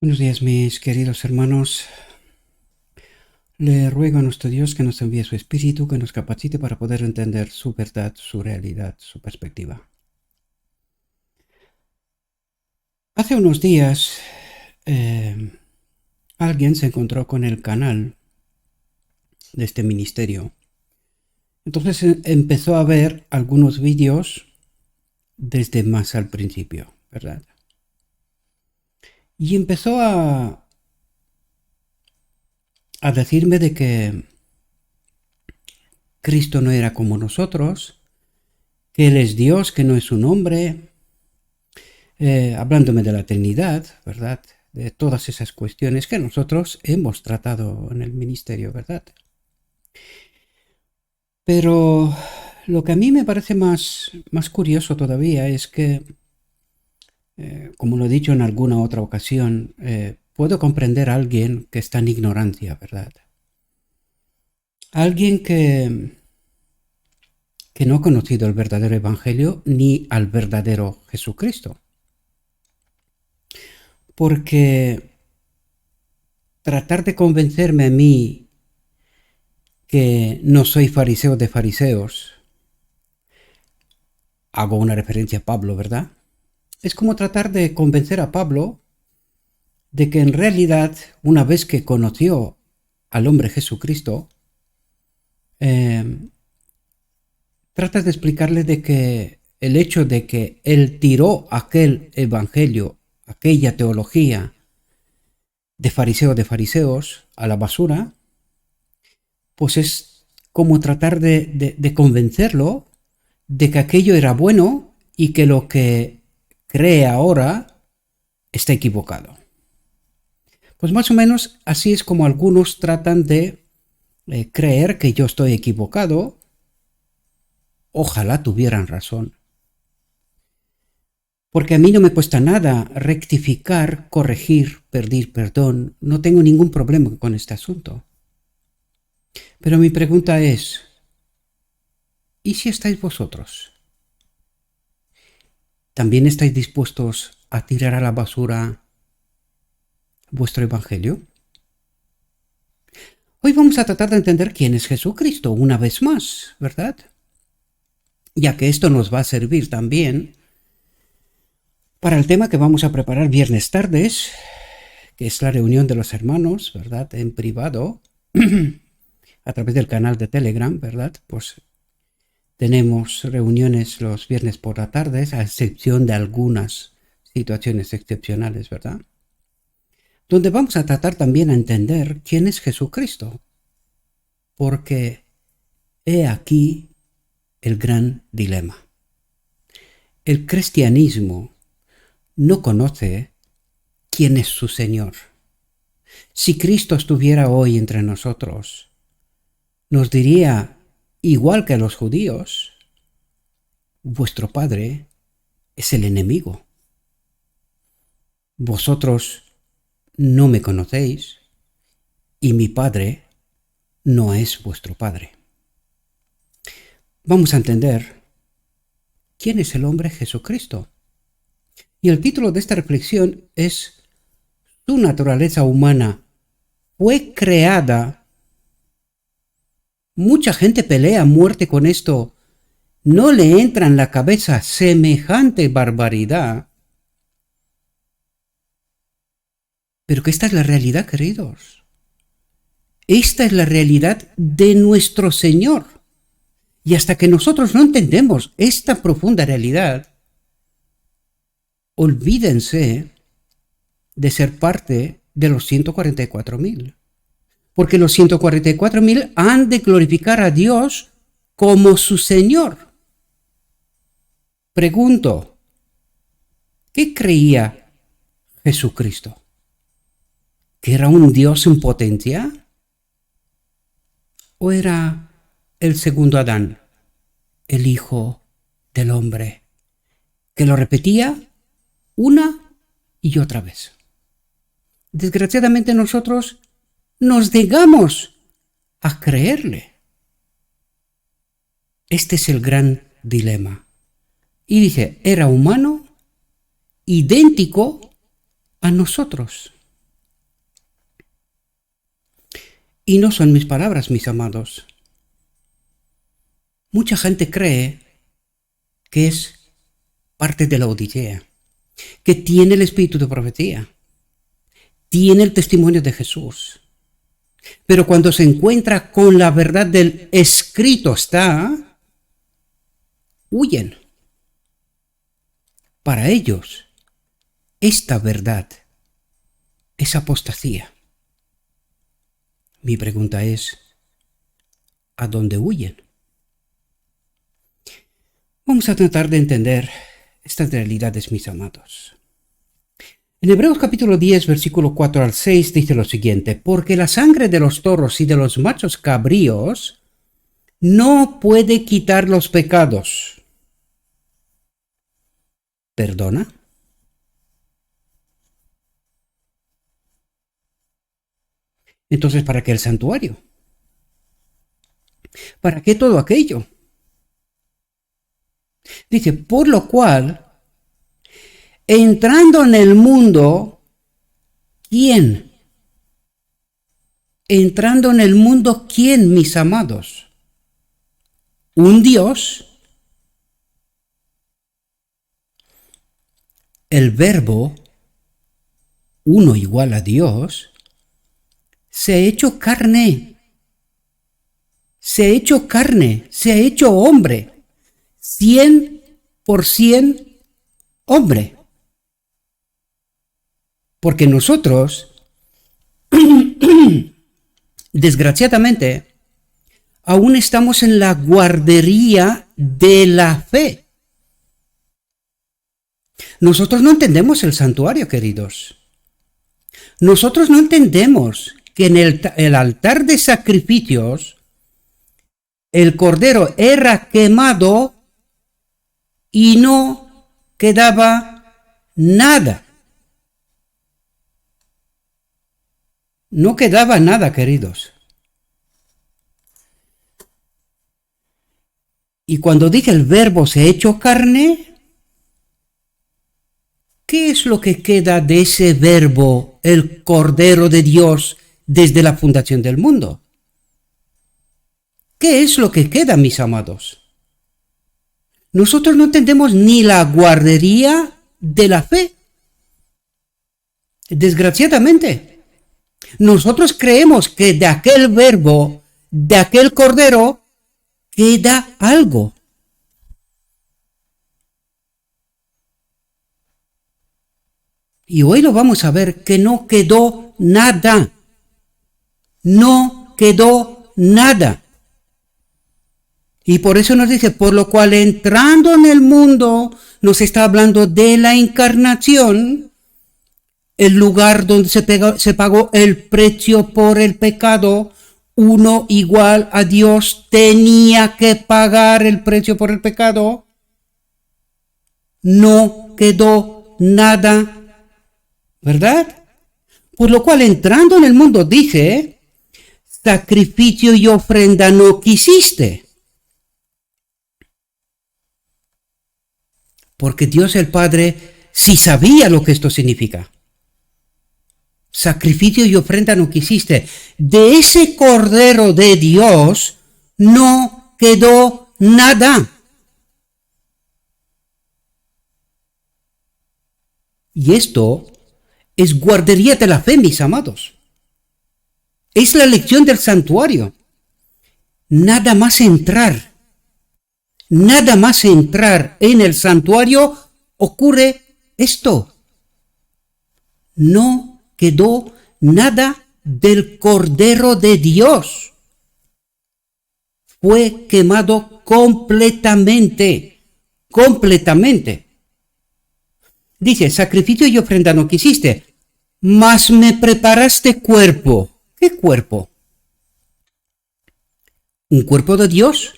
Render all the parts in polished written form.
Buenos días, mis queridos hermanos. Le ruego a nuestro Dios que nos envíe su Espíritu, que nos capacite para poder entender su verdad, su realidad, su perspectiva. Hace unos días alguien se encontró con el canal de este ministerio. Entonces empezó a ver algunos vídeos desde más al principio, ¿verdad? Y empezó a decirme de que Cristo no era como nosotros, que Él es Dios, que no es un hombre, hablándome de la Trinidad, ¿verdad? De todas esas cuestiones que nosotros hemos tratado en el ministerio, ¿verdad? Pero lo que a mí me parece más curioso todavía es que, como lo he dicho en alguna otra ocasión, puedo comprender a alguien que está en ignorancia, ¿verdad? Alguien que no ha conocido el verdadero Evangelio ni al verdadero Jesucristo. Porque tratar de convencerme a mí que no soy fariseo de fariseos, hago una referencia a Pablo, ¿verdad? Es como tratar de convencer a Pablo de que en realidad, una vez que conoció al hombre Jesucristo, tratas de explicarle de que el hecho de que él tiró aquel evangelio, aquella teología de fariseos a la basura, pues es como tratar de convencerlo de que aquello era bueno y que lo que cree ahora está equivocado. Pues más o menos así es como algunos tratan de creer que yo estoy equivocado. Ojalá tuvieran razón. Porque a mí no me cuesta nada rectificar, corregir, pedir perdón. No tengo ningún problema con este asunto. Pero mi pregunta es, ¿y si estáis vosotros? ¿También estáis dispuestos a tirar a la basura vuestro evangelio? Hoy vamos a tratar de entender quién es Jesucristo una vez más, ¿verdad? Ya que esto nos va a servir también para el tema que vamos a preparar viernes tardes, que es la reunión de los hermanos, ¿verdad? En privado, a través del canal de Telegram, ¿verdad? Pues tenemos reuniones los viernes por la tarde, a excepción de algunas situaciones excepcionales, ¿verdad? Donde vamos a tratar también a entender quién es Jesucristo, porque he aquí el gran dilema. El cristianismo no conoce quién es su Señor. Si Cristo estuviera hoy entre nosotros, nos diría, igual que a los judíos, vuestro Padre es el enemigo. Vosotros no me conocéis y mi Padre no es vuestro Padre. Vamos a entender quién es el hombre Jesucristo. Y el título de esta reflexión es «Su naturaleza humana fue creada». Mucha gente pelea a muerte con esto. No le entra en la cabeza semejante barbaridad. Pero que esta es la realidad, queridos. Esta es la realidad de nuestro Señor. Y hasta que nosotros no entendemos esta profunda realidad, olvídense de ser parte de los 144.000. Porque los 144.000 han de glorificar a Dios como su Señor. Pregunto, ¿qué creía Jesucristo? ¿Que era un Dios en potencia? ¿O era el segundo Adán, el Hijo del Hombre, que lo repetía una y otra vez? Desgraciadamente nosotros nos negamos a creerle. Este es el gran dilema. Y dice, era humano, idéntico a nosotros. Y no son mis palabras, mis amados. Mucha gente cree que es parte de la Odisea, que tiene el espíritu de profecía, tiene el testimonio de Jesús. Pero cuando se encuentra con la verdad del escrito está, huyen. Para ellos, esta verdad es apostasía. Mi pregunta es, ¿a dónde huyen? Vamos a tratar de entender estas realidades, mis amados. En Hebreos capítulo 10, versículo 4 al 6 dice lo siguiente: porque la sangre de los toros y de los machos cabríos no puede quitar los pecados. ¿Perdona? Entonces, ¿para qué el santuario? ¿Para qué todo aquello? Dice, por lo cual, entrando en el mundo, ¿quién? Entrando en el mundo, ¿quién, mis amados? Un Dios, el Verbo, uno igual a Dios, se ha hecho carne, se ha hecho carne, se ha hecho hombre, 100% hombre. Porque nosotros, desgraciadamente, aún estamos en la guardería de la fe. Nosotros no entendemos el santuario, queridos. Nosotros no entendemos que en el altar de sacrificios el cordero era quemado y no quedaba nada. No quedaba nada, queridos. Y cuando dije el Verbo se ha hecho carne, ¿qué es lo que queda de ese Verbo, el Cordero de Dios, desde la fundación del mundo? ¿Qué es lo que queda, mis amados? Nosotros no entendemos ni la guardería de la fe. Desgraciadamente, nosotros creemos que de aquel Verbo, de aquel Cordero, queda algo. Y hoy lo vamos a ver que no quedó nada. No quedó nada. Y por eso nos dice, por lo cual entrando en el mundo, nos está hablando de la encarnación, el lugar donde se pagó el precio por el pecado. Uno igual a Dios tenía que pagar el precio por el pecado. No quedó nada, ¿verdad? Por lo cual entrando en el mundo dice, sacrificio y ofrenda no quisiste. Porque Dios el Padre sí sabía lo que esto significa. Sacrificio y ofrenda no quisiste. De ese Cordero de Dios no quedó nada. Y esto es guardería de la fe, mis amados. Es la lección del santuario. Nada más entrar en el santuario ocurre esto. No quedó nada del Cordero de Dios. Fue quemado completamente. Dice, sacrificio y ofrenda no quisiste, mas me preparaste cuerpo. ¿Qué cuerpo? ¿Un cuerpo de Dios?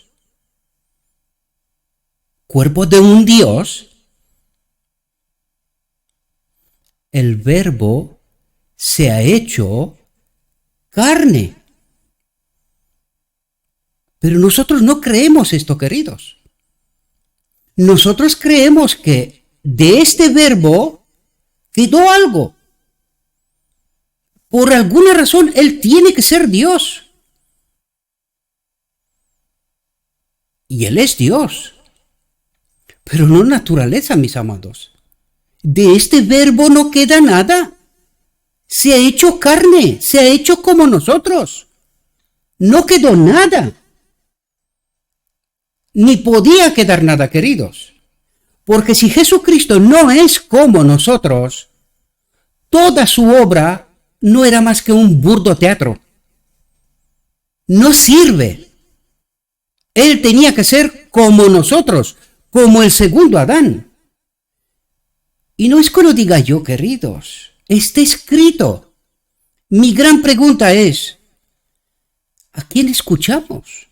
¿Cuerpo de un Dios? El Verbo se ha hecho carne. Pero nosotros no creemos esto, queridos. Nosotros creemos que de este Verbo quedó algo. Por alguna razón, Él tiene que ser Dios. Y Él es Dios. Pero no naturaleza, mis amados. De este verbo no queda nada. Se ha hecho carne, se ha hecho como nosotros. No quedó nada. Ni podía quedar nada, queridos. Porque si Jesucristo no es como nosotros, toda su obra no era más que un burdo teatro. No sirve. Él tenía que ser como nosotros, como el segundo Adán. Y no es que lo diga yo, queridos. Está escrito. Mi gran pregunta es, ¿a quién escuchamos?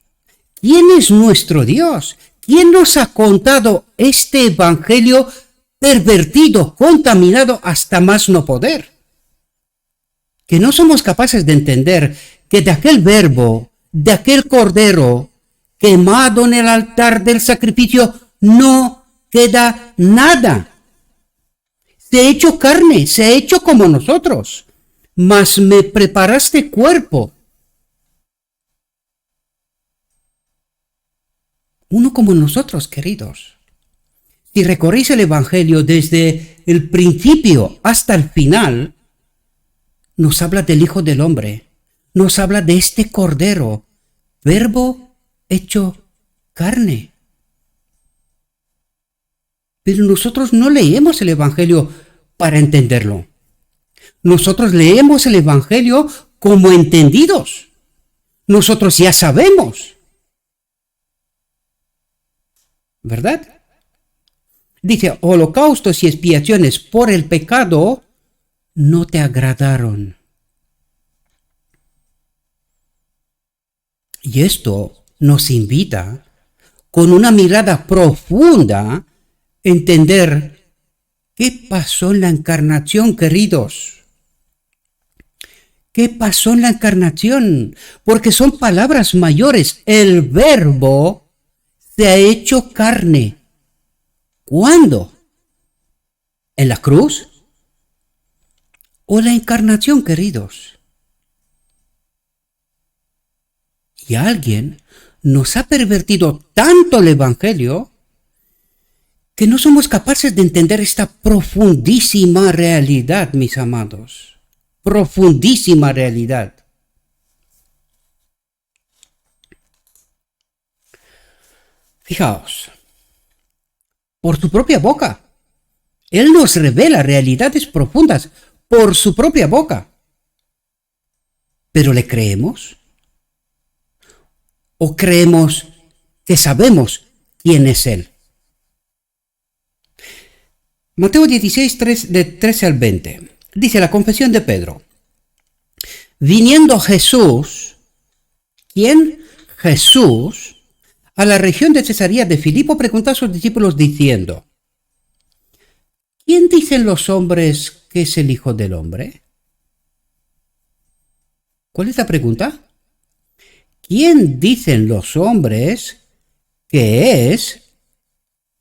¿Quién es nuestro Dios? ¿Quién nos ha contado este evangelio pervertido, contaminado hasta más no poder? Que no somos capaces de entender que de aquel verbo, de aquel cordero quemado en el altar del sacrificio, no queda nada. Se ha hecho carne, se ha hecho como nosotros, mas me preparaste cuerpo. Uno como nosotros, queridos. Si recorréis el Evangelio desde el principio hasta el final, nos habla del Hijo del Hombre, nos habla de este Cordero, verbo hecho carne. Pero nosotros no leemos el Evangelio para entenderlo. Nosotros leemos el Evangelio como entendidos. Nosotros ya sabemos. ¿Verdad? Dice, holocaustos y expiaciones por el pecado no te agradaron. Y esto nos invita, con una mirada profunda, a entender qué pasó en la encarnación, queridos. ¿Qué pasó en la encarnación? Porque son palabras mayores. El verbo se ha hecho carne. ¿Cuándo? ¿En la cruz? ¿O la encarnación, queridos? Y alguien nos ha pervertido tanto el Evangelio que no somos capaces de entender esta profundísima realidad, mis amados. Profundísima realidad. Fijaos, por su propia boca. Él nos revela realidades profundas por su propia boca. ¿Pero le creemos? ¿O creemos que sabemos quién es Él? Mateo 16, de 13 al 20. Dice la confesión de Pedro. Viniendo Jesús, ¿quién? Jesús, a la región de Cesarea de Filipo, preguntó a sus discípulos diciendo, ¿quién dicen los hombres que es el Hijo del Hombre? ¿Cuál es la pregunta? ¿Quién dicen los hombres que es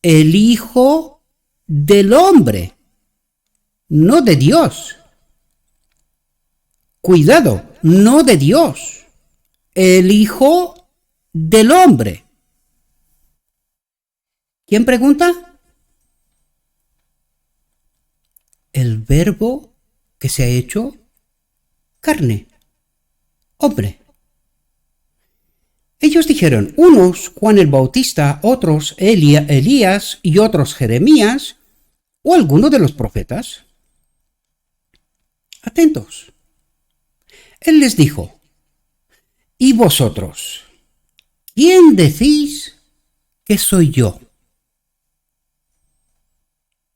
el Hijo del Hombre? No de Dios. Cuidado, no de Dios. El Hijo del Hombre. ¿Quién pregunta? El verbo que se ha hecho carne, hombre. Ellos dijeron, unos Juan el Bautista, otros Elías y otros Jeremías o alguno de los profetas. Atentos. Él les dijo, ¿y vosotros? ¿Quién decís que soy yo?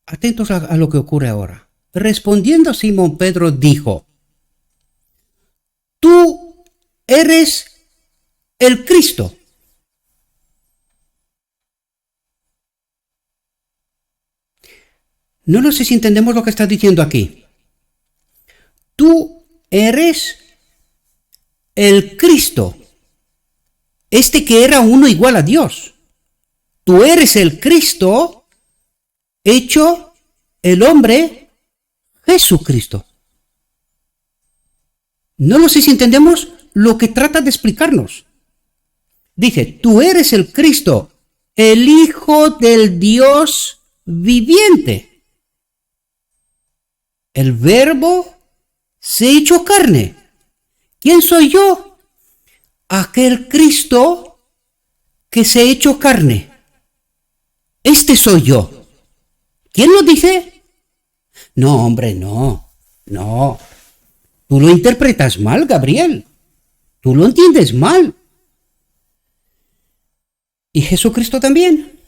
Atentos a lo que ocurre ahora. Respondiendo Simón Pedro dijo, tú eres el Cristo. No sé si entendemos lo que está diciendo aquí. Tú eres el Cristo. Este que era uno igual a Dios. Tú eres el Cristo hecho el hombre Jesucristo. No lo sé si entendemos lo que trata de explicarnos. Dice, tú eres el Cristo, el Hijo del Dios viviente. El Verbo se hizo carne. ¿Quién soy yo? Aquel Cristo que se hizo carne. Este soy yo. ¿Quién lo dice? No, hombre, no. Tú lo interpretas mal, Gabriel. Tú lo entiendes mal. ¿Y Jesucristo también?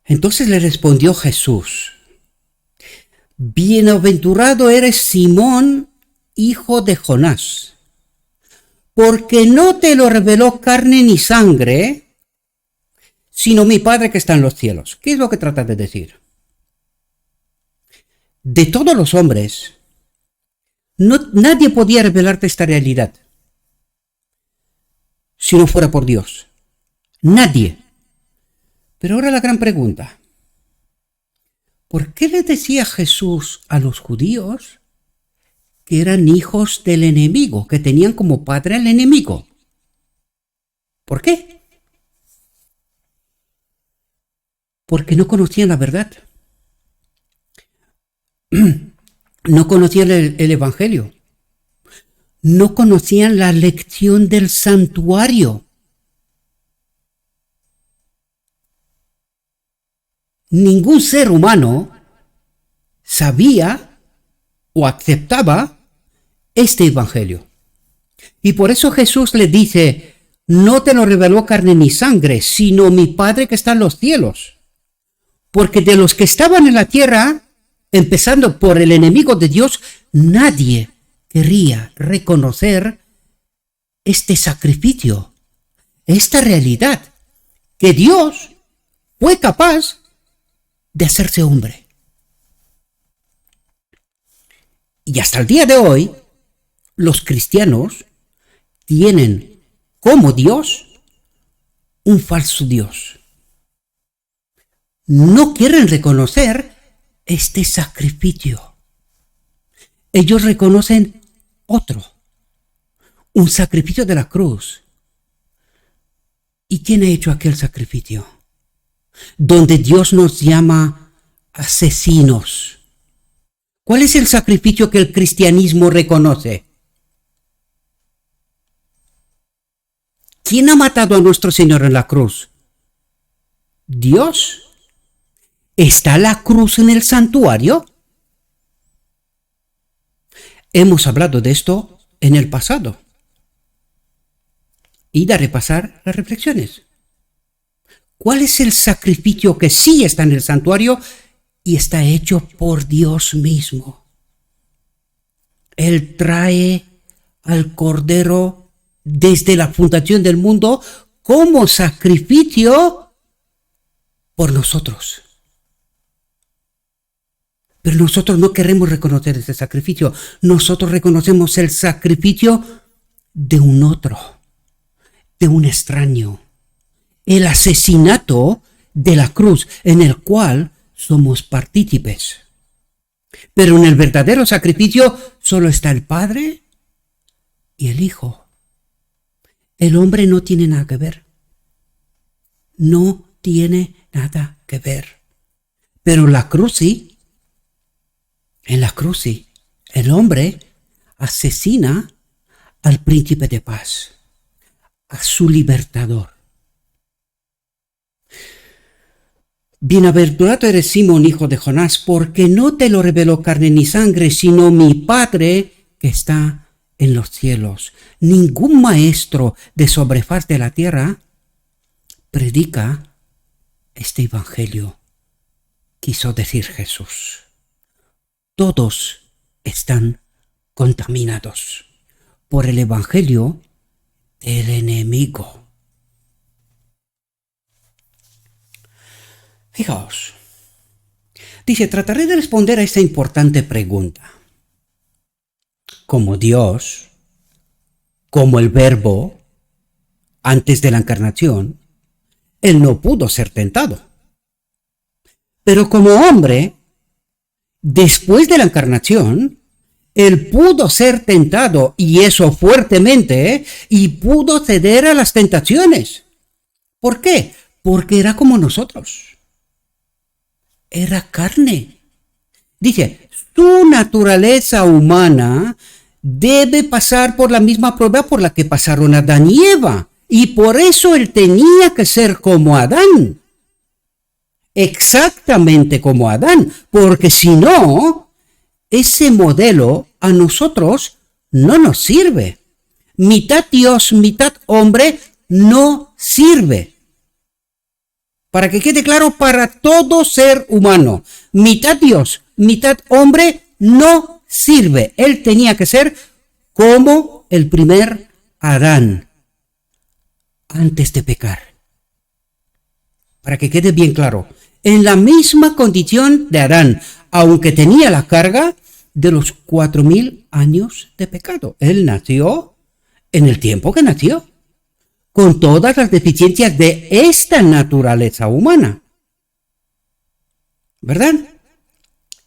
Entonces le respondió Jesús: bienaventurado eres Simón, hijo de Jonás, porque no te lo reveló carne ni sangre, sino mi Padre que está en los cielos. ¿Qué es lo que trata de decir? De todos los hombres, nadie podía revelarte esta realidad si no fuera por Dios. Nadie. Pero ahora la gran pregunta: ¿por qué le decía Jesús a los judíos que eran hijos del enemigo, que tenían como padre al enemigo? ¿Por qué? Porque no conocían la verdad. No conocían el Evangelio. No conocían la lección del santuario. Ningún ser humano sabía o aceptaba este Evangelio. Y por eso Jesús le dice: no te lo reveló carne ni sangre, sino mi Padre que está en los cielos. Porque de los que estaban en la tierra, empezando por el enemigo de Dios, nadie quería reconocer este sacrificio, esta realidad, que Dios fue capaz de hacerse hombre. Y hasta el día de hoy, los cristianos tienen como Dios un falso Dios. No quieren reconocer este sacrificio. Ellos reconocen otro, un sacrificio de la cruz. ¿Y quién ha hecho aquel sacrificio? Donde Dios nos llama asesinos. ¿Cuál es el sacrificio que el cristianismo reconoce? ¿Quién ha matado a nuestro Señor en la cruz? Dios. ¿Está la cruz en el santuario? Hemos hablado de esto en el pasado. Id a repasar las reflexiones. ¿Cuál es el sacrificio que sí está en el santuario y está hecho por Dios mismo? Él trae al Cordero desde la fundación del mundo como sacrificio por nosotros. Pero nosotros no queremos reconocer ese sacrificio. Nosotros reconocemos el sacrificio de un otro, de un extraño. El asesinato de la cruz en el cual somos partícipes. Pero en el verdadero sacrificio solo está el Padre y el Hijo. El hombre no tiene nada que ver. No tiene nada que ver. Pero la cruz sí. En la cruz sí. El hombre asesina al príncipe de paz, a su libertador. Bienaventurado eres Simón, hijo de Jonás, porque no te lo reveló carne ni sangre, sino mi Padre que está en los cielos. Ningún maestro de sobrefaz de la tierra predica este evangelio, quiso decir Jesús. Todos están contaminados por el evangelio del enemigo. Fijaos, dice, trataré de responder a esta importante pregunta. Como Dios, como el Verbo, antes de la encarnación, Él no pudo ser tentado. Pero como hombre, después de la encarnación, él pudo ser tentado, y eso fuertemente, y pudo ceder a las tentaciones. ¿Por qué? Porque era como nosotros. Era carne. Dice, su naturaleza humana debe pasar por la misma prueba por la que pasaron Adán y Eva. Y por eso él tenía que ser como Adán. Exactamente como Adán. Porque si no, ese modelo a nosotros no nos sirve. Mitad Dios, mitad hombre no sirve. Para que quede claro, para todo ser humano, mitad Dios, mitad hombre no sirve. Él tenía que ser como el primer Adán antes de pecar. Para que quede bien claro, en la misma condición de Adán, aunque tenía la carga de los 4000 años de pecado. Él nació en el tiempo que nació, con todas las deficiencias de esta naturaleza humana. ¿Verdad?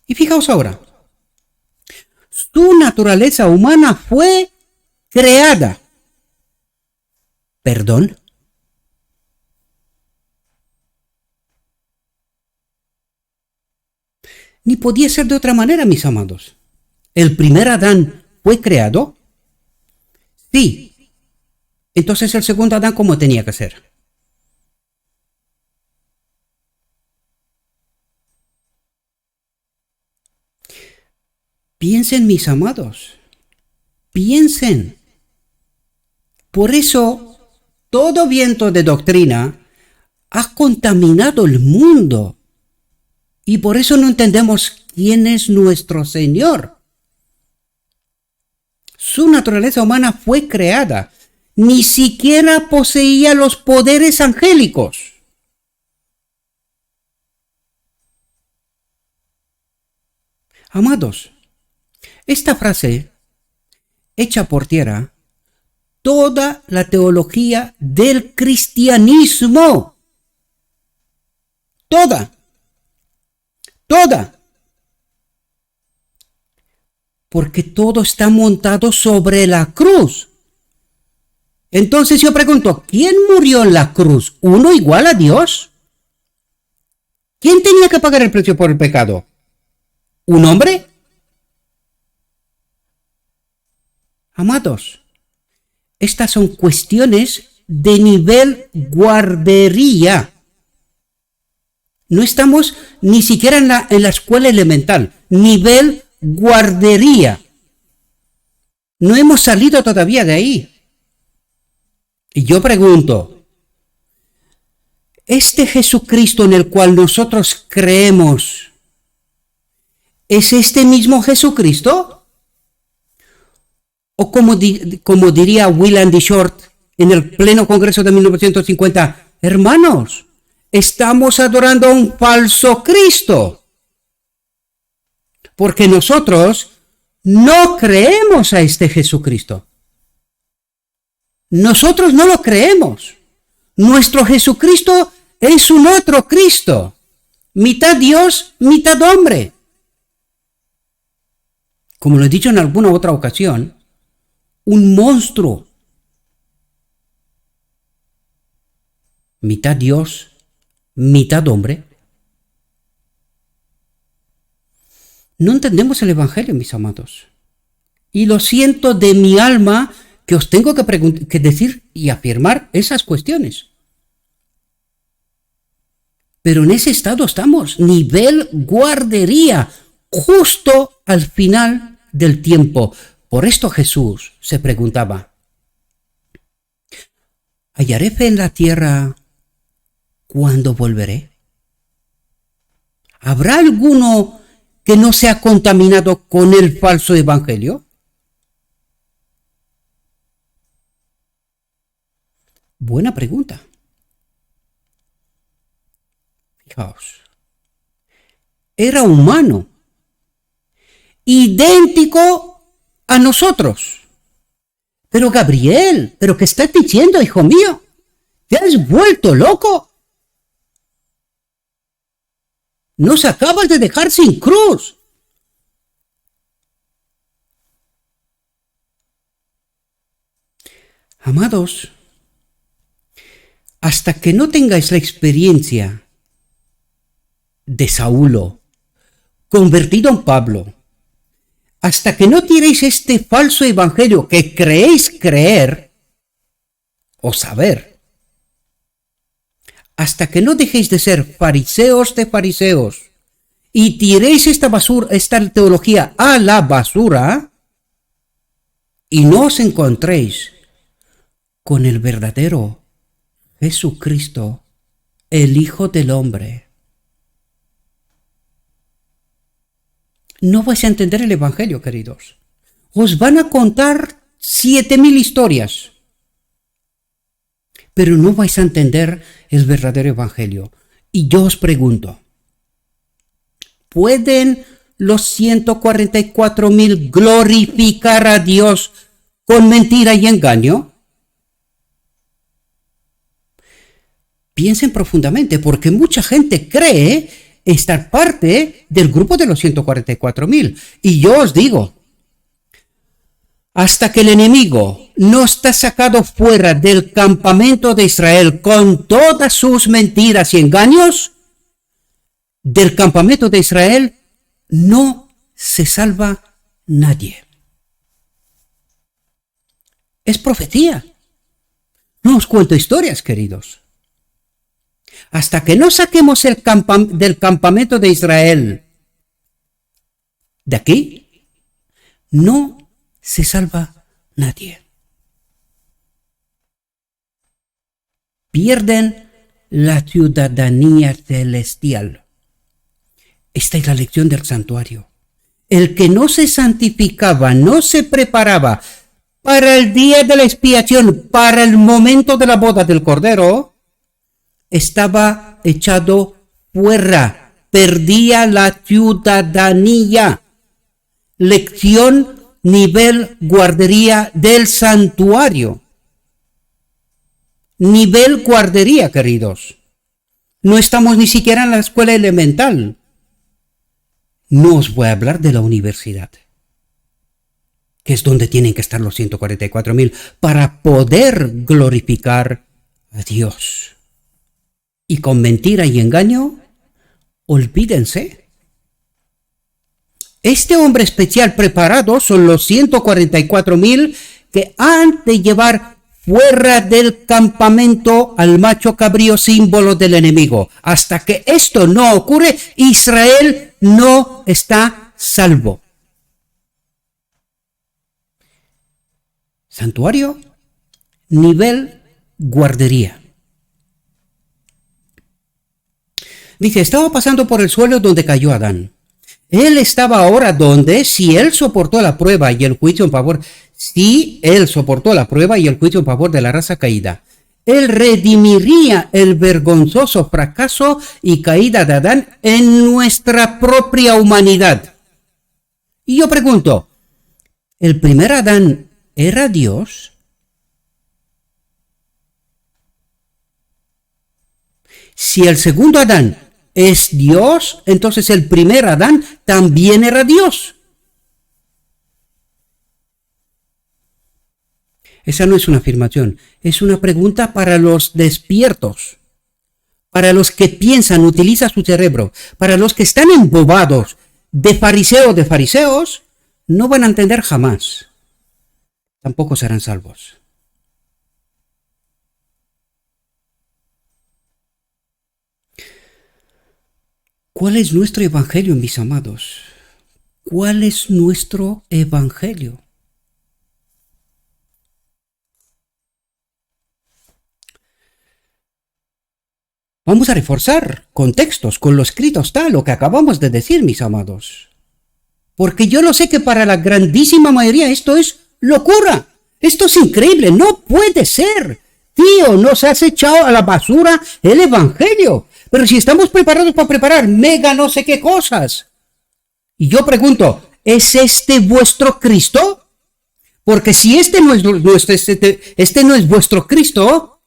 Y fijaos ahora, su naturaleza humana fue creada. ¿Perdón? Ni podía ser de otra manera, mis amados. ¿El primer Adán fue creado? Sí. Entonces el segundo Adán, ¿cómo tenía que ser? Piensen, mis amados. Piensen. Por eso, todo viento de doctrina ha contaminado el mundo. Y por eso no entendemos quién es nuestro Señor. Su naturaleza humana fue creada. Ni siquiera poseía los poderes angélicos. Amados, esta frase echa por tierra toda la teología del cristianismo. Toda. Porque todo está montado sobre la cruz. Entonces yo pregunto, ¿quién murió en la cruz? ¿Uno igual a Dios? ¿Quién tenía que pagar el precio por el pecado? ¿Un hombre? Amados, estas son cuestiones de nivel guardería. No estamos ni siquiera en la escuela elemental. Nivel guardería. No hemos salido todavía de ahí. Y yo pregunto, ¿este Jesucristo en el cual nosotros creemos es este mismo Jesucristo? O como diría William D. Short en el pleno Congreso de 1950, hermanos, estamos adorando a un falso Cristo. Porque nosotros no creemos a este Jesucristo. Nosotros no lo creemos. Nuestro Jesucristo es un otro Cristo. Mitad Dios, mitad hombre. Como lo he dicho en alguna otra ocasión, un monstruo. Mitad Dios, mitad hombre. No entendemos el Evangelio, mis amados. Y lo siento de mi alma que os tengo que decir y afirmar esas cuestiones. Pero en ese estado estamos, nivel guardería, justo al final del tiempo. Por esto Jesús se preguntaba, ¿hallaré fe en la tierra cuando volveré? ¿Habrá alguno que no sea contaminado con el falso evangelio? Buena pregunta. Fijaos. Era humano, idéntico a nosotros. Pero Gabriel, ¿pero qué estás diciendo, hijo mío? ¿Te has vuelto loco? Nos acabas de dejar sin cruz. Amados, hasta que no tengáis la experiencia de Saulo, convertido en Pablo, hasta que no tiréis este falso evangelio que creéis creer o saber, hasta que no dejéis de ser fariseos de fariseos y tiréis esta basura, esta teología a la basura y no os encontréis con el verdadero Jesucristo, el Hijo del Hombre, no vais a entender el evangelio, queridos. Os van a contar 7000 historias, pero no vais a entender el verdadero evangelio. Y yo os pregunto, ¿pueden los 144,000 glorificar a Dios con mentira y engaño? Piensen profundamente, porque mucha gente cree estar parte del grupo de los 144,000. Y yo os digo, hasta que el enemigo no está sacado fuera del campamento de Israel con todas sus mentiras y engaños, del campamento de Israel no se salva nadie. Es profecía. No os cuento historias, queridos. Hasta que no saquemos del campamento de Israel de aquí, no se salva nadie. Pierden la ciudadanía celestial. Esta es la lección del santuario. El que no se santificaba, no se preparaba para el día de la expiación, para el momento de la boda del Cordero, estaba echado fuera, perdía la ciudadanía. Lección nivel guardería del santuario. Nivel guardería, queridos. No estamos ni siquiera en la escuela elemental. No os voy a hablar de la universidad, que es donde tienen que estar los 144,000 para poder glorificar a Dios. Y con mentira y engaño, olvídense. Este hombre especial preparado son los 144,000 que han de llevar fuera del campamento al macho cabrío, símbolo del enemigo. Hasta que esto no ocurre, Israel no está salvo. Santuario, nivel guardería. Dice, estaba pasando por el suelo donde cayó Adán. Él estaba ahora donde, si él soportó la prueba y el juicio en favor, de la raza caída, él redimiría el vergonzoso fracaso y caída de Adán en nuestra propia humanidad. Y yo pregunto, ¿el primer Adán era Dios? Si el segundo Adán es Dios, entonces el primer Adán también era Dios. Esa no es una afirmación, es una pregunta para los despiertos, para los que piensan, utilizan su cerebro, para los que están embobados de fariseos, no van a entender jamás. Tampoco serán salvos. ¿Cuál es nuestro evangelio, mis amados? ¿Cuál es nuestro evangelio? Vamos a reforzar contextos con lo escrito está, lo que acabamos de decir, mis amados. Porque yo lo sé que para la grandísima mayoría esto es locura. Esto es increíble, no puede ser. Tío, nos has echado a la basura el evangelio. Pero si estamos preparados para preparar mega no sé qué cosas. Y yo pregunto, ¿es este vuestro Cristo? Porque si este no es vuestro Cristo,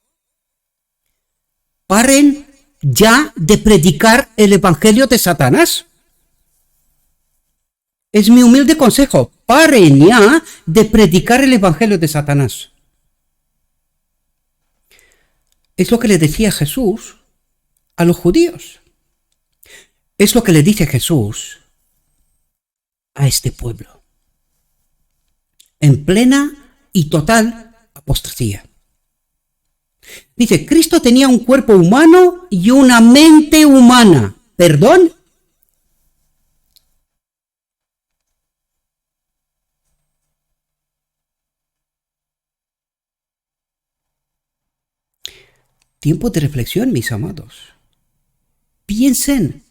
paren ya de predicar el evangelio de Satanás. Es mi humilde consejo, paren ya de predicar el evangelio de Satanás. Es lo que le decía Jesús a los judíos. Es lo que le dice Jesús a este pueblo, en plena y total apostasía. Dice, Cristo tenía un cuerpo humano y una mente humana. ¿Perdón? Tiempo de reflexión, mis amados. Piensen.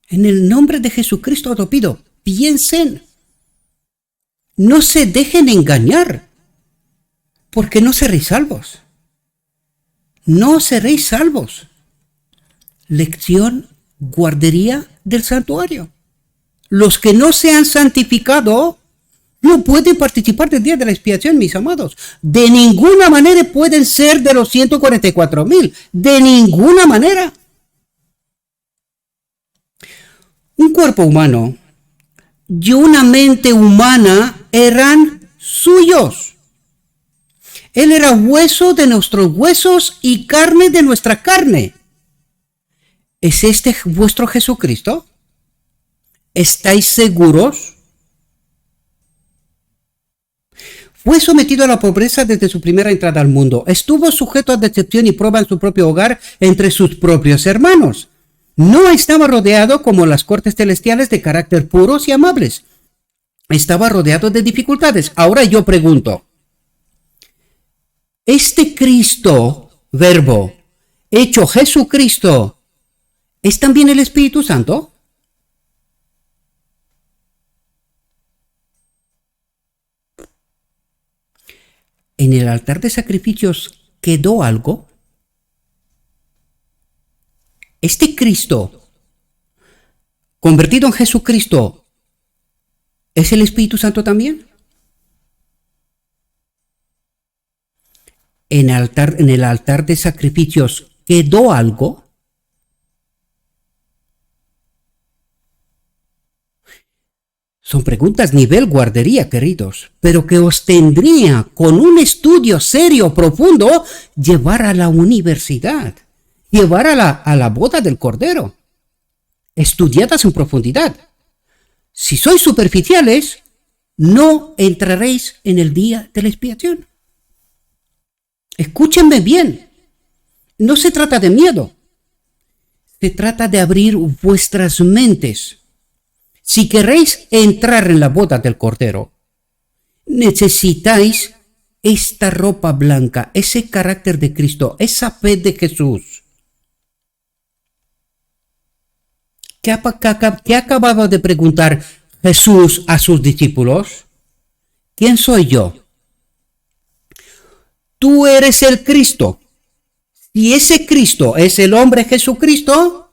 En el nombre de Jesucristo os pido, piensen. No se dejen engañar, porque no seréis salvos. No seréis salvos. Lección, guardería del santuario. Los que no se han santificado no pueden participar del día de la expiación, mis amados. De ninguna manera pueden ser de los 144,000. De ninguna manera. Un cuerpo humano y una mente humana eran suyos. Él era hueso de nuestros huesos y carne de nuestra carne. ¿Es este vuestro Jesucristo? ¿Estáis seguros? Fue sometido a la pobreza desde su primera entrada al mundo. Estuvo sujeto a decepción y prueba en su propio hogar entre sus propios hermanos. No estaba rodeado como las cortes celestiales de carácter puros y amables. Estaba rodeado de dificultades. Ahora yo pregunto, ¿este Cristo, verbo, hecho Jesucristo, es también el Espíritu Santo? ¿En el altar de sacrificios quedó algo? ¿Este Cristo, convertido en Jesucristo, es el Espíritu Santo también? ¿En el altar de sacrificios quedó algo? Son preguntas nivel guardería, queridos, pero que os tendría, con un estudio serio, profundo, llevar a la universidad, llevar a la boda del Cordero, estudiadas en profundidad. Si sois superficiales, no entraréis en el día de la expiación. Escúchenme bien, no se trata de miedo, se trata de abrir vuestras mentes. Si queréis entrar en la boda del Cordero, necesitáis esta ropa blanca, ese carácter de Cristo, esa fe de Jesús. ¿Qué acababa de preguntar Jesús a sus discípulos? ¿Quién soy yo? Tú eres el Cristo. Si ese Cristo es el hombre Jesucristo,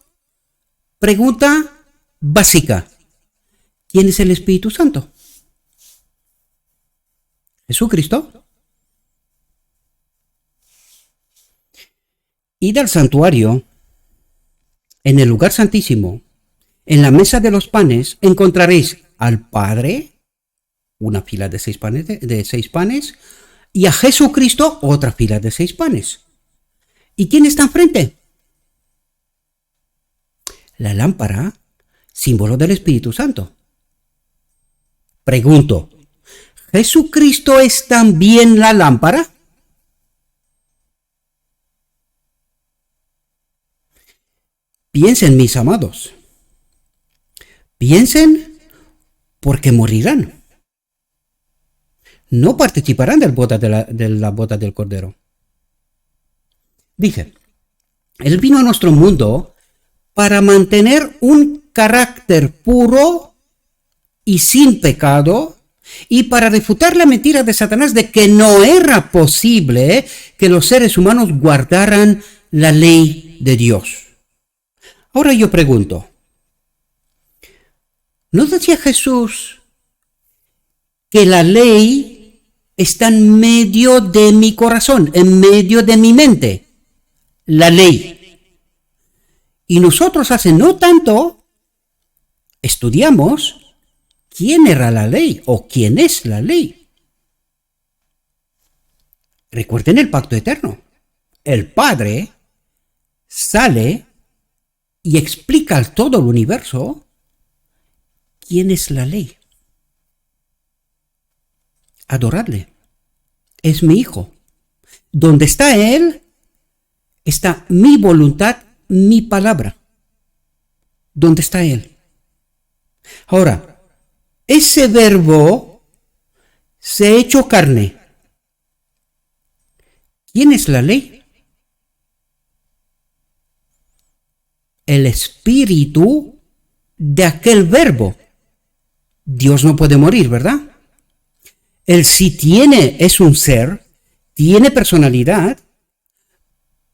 pregunta básica. ¿Quién es el Espíritu Santo? ¿Jesucristo? Id al santuario, en el lugar santísimo, en la mesa de los panes, encontraréis al Padre, una fila de 6 panes, y a Jesucristo, otra fila de 6 panes. ¿Y quién está enfrente? La lámpara, símbolo del Espíritu Santo. Pregunto, ¿Jesucristo es también la lámpara? Piensen, mis amados. Piensen porque morirán. No participarán de la boda del Cordero. Dice, Él vino a nuestro mundo para mantener un carácter puro y sin pecado, y para refutar la mentira de Satanás de que no era posible que los seres humanos guardaran la ley de Dios. Ahora yo pregunto, ¿no decía Jesús que la ley está en medio de mi corazón, en medio de mi mente? La ley. Y nosotros hace no tanto estudiamos quién era la ley o quién es la ley. Recuerden el pacto eterno. el Padre, sale y explica a todo el universo quién es la ley. Adoradle. Es mi hijo. Donde está él, está mi voluntad, mi palabra. ¿Dónde está él? Ahora, ese verbo se ha hecho carne. ¿Quién es la ley? El espíritu de aquel verbo. Dios no puede morir, ¿verdad? Él sí es un ser, tiene personalidad,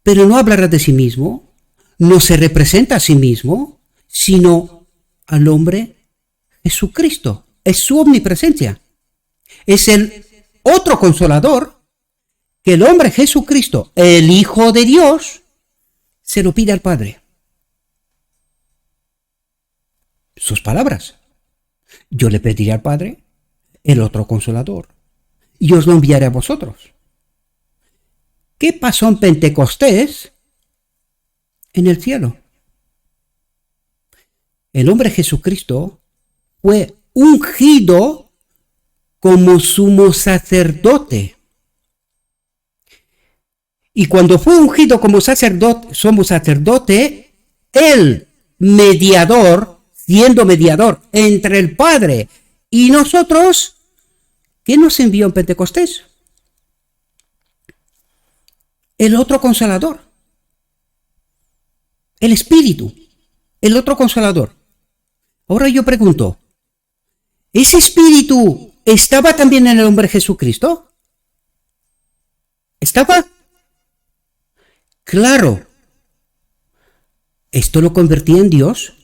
pero no hablará de sí mismo, no se representa a sí mismo, sino al hombre Jesucristo. Es su omnipresencia. Es el otro consolador que el hombre Jesucristo, el Hijo de Dios, se lo pide al Padre. Sus palabras. Yo le pediré al Padre el otro consolador y os lo enviaré a vosotros. ¿Qué pasó en Pentecostés? En el cielo. El hombre Jesucristo fue ungido como sumo sacerdote. Y cuando fue ungido como sacerdote, sumo sacerdote, el mediador, siendo mediador entre el Padre y nosotros, ¿qué nos envió en Pentecostés? El otro consolador. El Espíritu. El otro consolador. Ahora yo pregunto, ¿ese Espíritu estaba también en el hombre Jesucristo? ¿Estaba? Claro. ¿Esto lo convertía en Dios?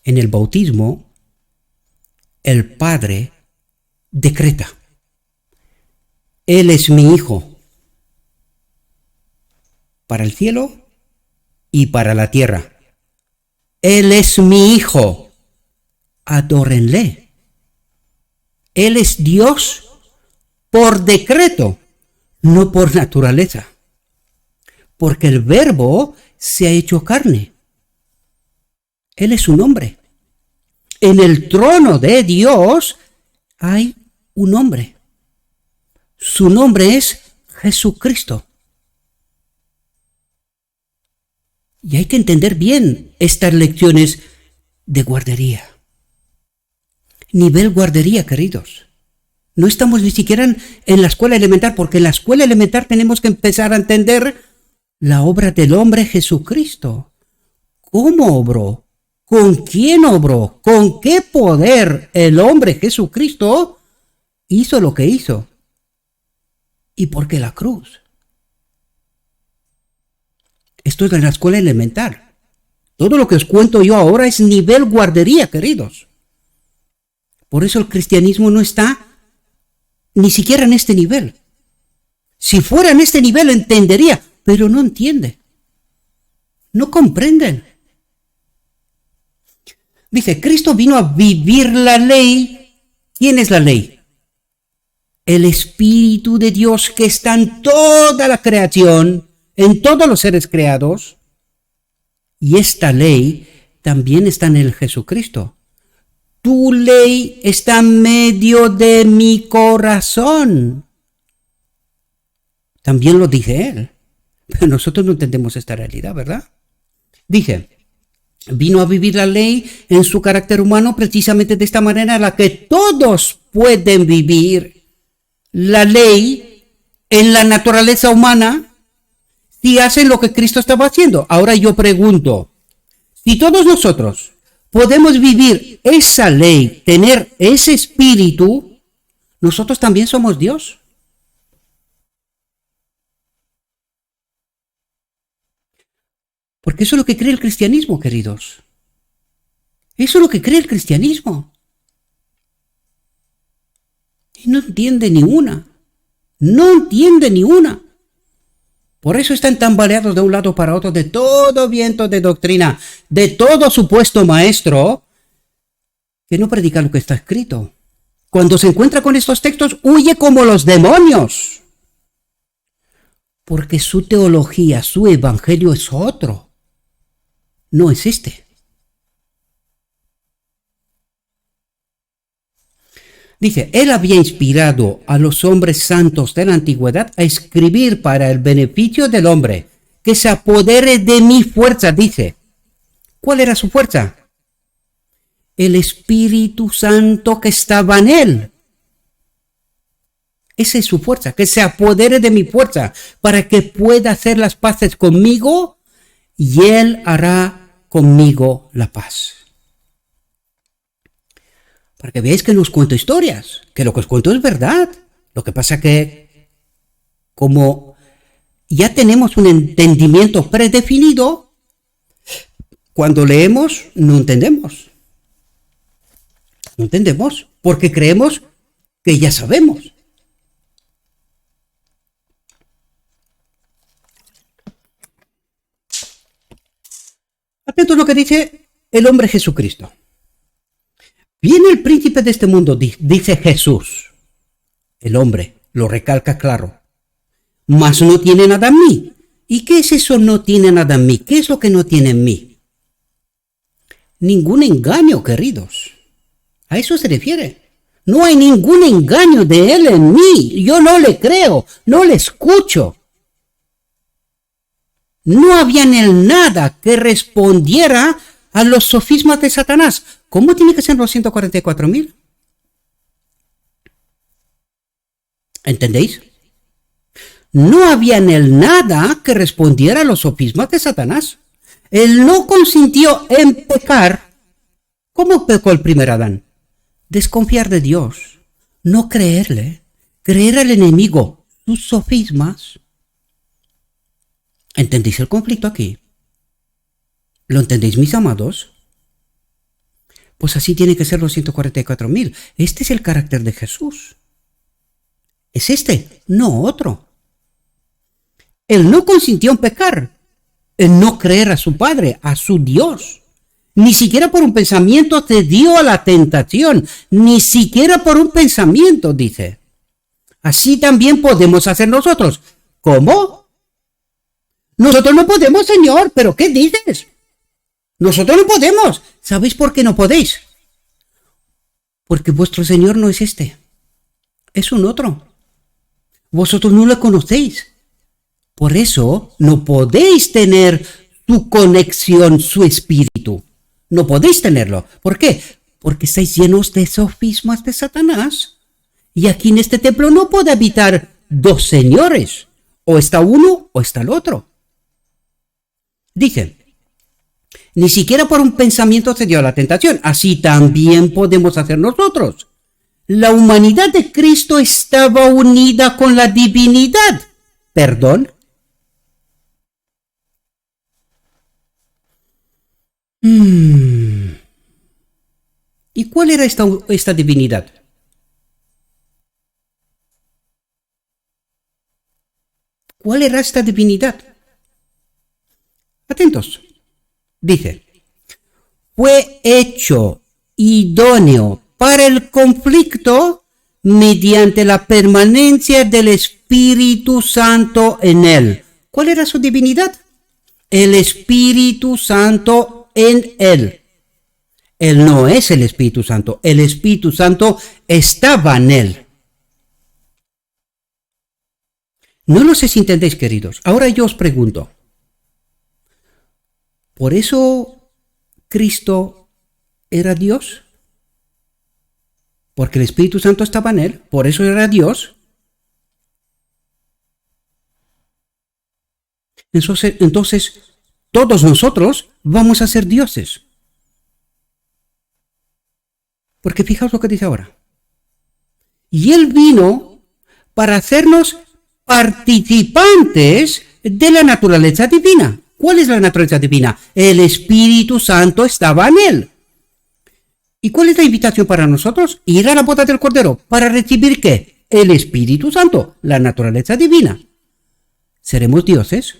En el bautismo, el Padre decreta: Él es mi Hijo, para el cielo y para la tierra. Él es mi Hijo, adórenle. Él es Dios por decreto, no por naturaleza, porque el Verbo se ha hecho carne. Él es un hombre. En el trono de Dios hay un hombre. Su nombre es Jesucristo. Y hay que entender bien estas lecciones de guardería. Nivel guardería, queridos. No estamos ni siquiera en la escuela elemental, porque en la escuela elemental tenemos que empezar a entender la obra del hombre Jesucristo. ¿Cómo obró? ¿Con quién obró? ¿Con qué poder el hombre Jesucristo hizo lo que hizo? ¿Y por qué la cruz? Esto es de la escuela elemental. Todo lo que os cuento yo ahora es nivel guardería, queridos. Por eso el cristianismo no está ni siquiera en este nivel. Si fuera en este nivel entendería, pero no entiende. No comprenden. Dice, Cristo vino a vivir la ley. ¿Quién es la ley? El Espíritu de Dios que está en toda la creación, en todos los seres creados. Y esta ley también está en el Jesucristo. Tu ley está en medio de mi corazón. También lo dice él. Pero nosotros no entendemos esta realidad, ¿verdad? Dice, vino a vivir la ley en su carácter humano precisamente de esta manera, la que todos pueden vivir la ley en la naturaleza humana si hacen lo que Cristo estaba haciendo. Ahora yo pregunto, si todos nosotros podemos vivir esa ley, tener ese espíritu, nosotros también somos Dios. Porque eso es lo que cree el cristianismo, queridos. Eso es lo que cree el cristianismo. Y no entiende ni una. No entiende ni una. Por eso están tambaleados de un lado para otro de todo viento de doctrina, de todo supuesto maestro, que no predica lo que está escrito. cuando se encuentra con estos textos, huye como los demonios. Porque su teología, su evangelio es otro. No es este. Dice, él había inspirado a los hombres santos de la antigüedad a escribir para el beneficio del hombre, que se apodere de mi fuerza, dice. ¿Cuál era su fuerza? El Espíritu Santo que estaba en él. Esa es su fuerza, que se apodere de mi fuerza, para que pueda hacer las paces conmigo, y él hará conmigo la paz. Para que veáis que no os cuento historias, que lo que os cuento es verdad. Lo que pasa que, como ya tenemos un entendimiento predefinido, cuando leemos no entendemos. No entendemos, porque creemos que ya sabemos. Atentos a lo que dice el hombre Jesucristo. Viene el príncipe de este mundo, dice Jesús. El hombre lo recalca claro. Mas no tiene nada en mí. ¿Y qué es eso no tiene nada en mí? ¿Qué es lo que no tiene en mí? Ningún engaño, queridos. A eso se refiere. No hay ningún engaño de él en mí. Yo no le creo, no le escucho. No había en él nada que respondiera a los sofismas de Satanás. ¿Cómo tiene que ser los 144.000? ¿Entendéis? No había en él nada que respondiera a los sofismas de Satanás. Él no consintió en pecar. ¿Cómo pecó el primer Adán? Desconfiar de Dios, no creerle, creer al enemigo, sus sofismas. ¿Entendéis el conflicto aquí? ¿Lo entendéis, mis amados? Pues así tiene que ser los 144.000. Este es el carácter de Jesús. Es este, no otro. Él no consintió en pecar, en no creer a su Padre, a su Dios. Ni siquiera por un pensamiento cedió a la tentación, ni siquiera por un pensamiento, dice. Así también podemos hacer nosotros. ¿Cómo? Nosotros no podemos, Señor, ¿pero qué dices? Nosotros no podemos. ¿Sabéis por qué no podéis? Porque vuestro Señor no es este. Es un otro. Vosotros no lo conocéis. Por eso no podéis tener su conexión, su espíritu. No podéis tenerlo. ¿Por qué? Porque estáis llenos de sofismas de Satanás. Y aquí en este templo no puede habitar dos señores. O está uno o está el otro. Dice, ni siquiera por un pensamiento cedió a la tentación. Así también podemos hacer nosotros. La humanidad de Cristo estaba unida con la divinidad. ¿Perdón? ¿Y cuál era esta divinidad? ¿Cuál era esta divinidad? Atentos. Dice, fue hecho idóneo para el conflicto mediante la permanencia del Espíritu Santo en él. ¿Cuál era su divinidad? El Espíritu Santo en él. Él no es el Espíritu Santo. El Espíritu Santo estaba en él. No lo sé si entendéis, queridos. Ahora yo os pregunto. ¿Por eso Cristo era Dios? Porque el Espíritu Santo estaba en él. ¿Por eso era Dios? Entonces, todos nosotros vamos a ser dioses. Porque fijaos lo que dice ahora. Y él vino para hacernos participantes de la naturaleza divina. ¿Cuál es la naturaleza divina? El Espíritu Santo estaba en él. ¿Y cuál es la invitación para nosotros? Ir a la boda del Cordero. ¿Para recibir qué? El Espíritu Santo, la naturaleza divina. ¿Seremos dioses?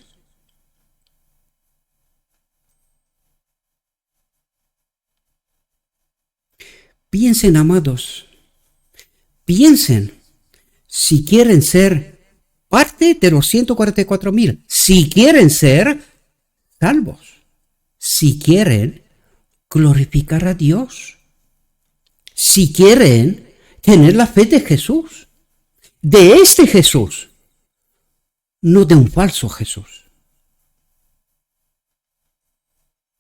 Piensen, amados, Piensen, si quieren ser parte de los 144,000, si quieren ser salvos, si quieren glorificar a Dios, si quieren tener la fe de Jesús, de este Jesús, no de un falso Jesús.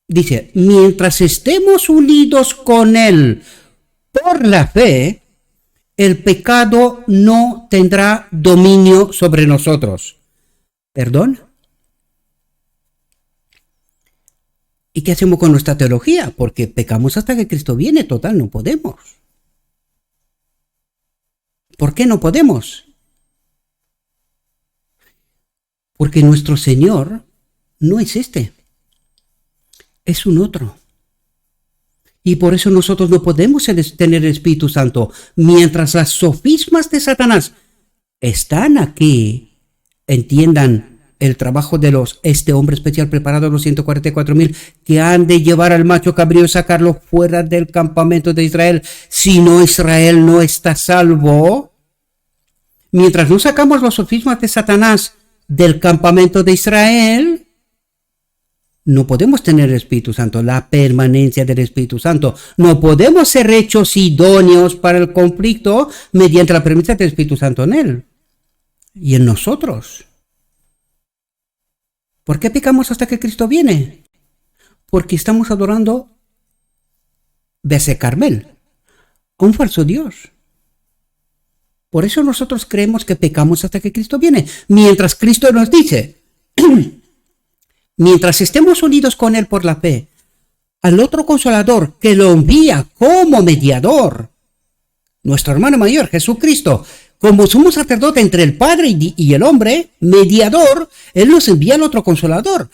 Dice, mientras estemos unidos con Él por la fe, el pecado no tendrá dominio sobre nosotros. ¿Perdón? ¿Y qué hacemos con nuestra teología? Porque pecamos hasta que Cristo viene, total, no podemos. ¿Por qué no podemos? Porque nuestro Señor no es este, es un otro. Y por eso nosotros no podemos tener el Espíritu Santo. Mientras las sofismas de Satanás están aquí, entiendan el trabajo de este hombre especial preparado, los 144,000, que han de llevar al macho cabrío y sacarlo fuera del campamento de Israel. Si no, Israel no está salvo. Mientras no sacamos los sofismas de Satanás del campamento de Israel, no podemos tener el Espíritu Santo, la permanencia del Espíritu Santo. No podemos ser hechos idóneos para el conflicto mediante la permanencia del Espíritu Santo en él y en nosotros. ¿Por qué pecamos hasta que Cristo viene? Porque estamos adorando Bese Carmel, a un falso Dios. Por eso nosotros creemos que pecamos hasta que Cristo viene. Mientras Cristo nos dice, mientras estemos unidos con Él por la fe, al otro Consolador que lo envía como mediador, nuestro hermano mayor, Jesucristo, como sumo sacerdote entre el Padre y el hombre, mediador, Él nos envía al otro Consolador.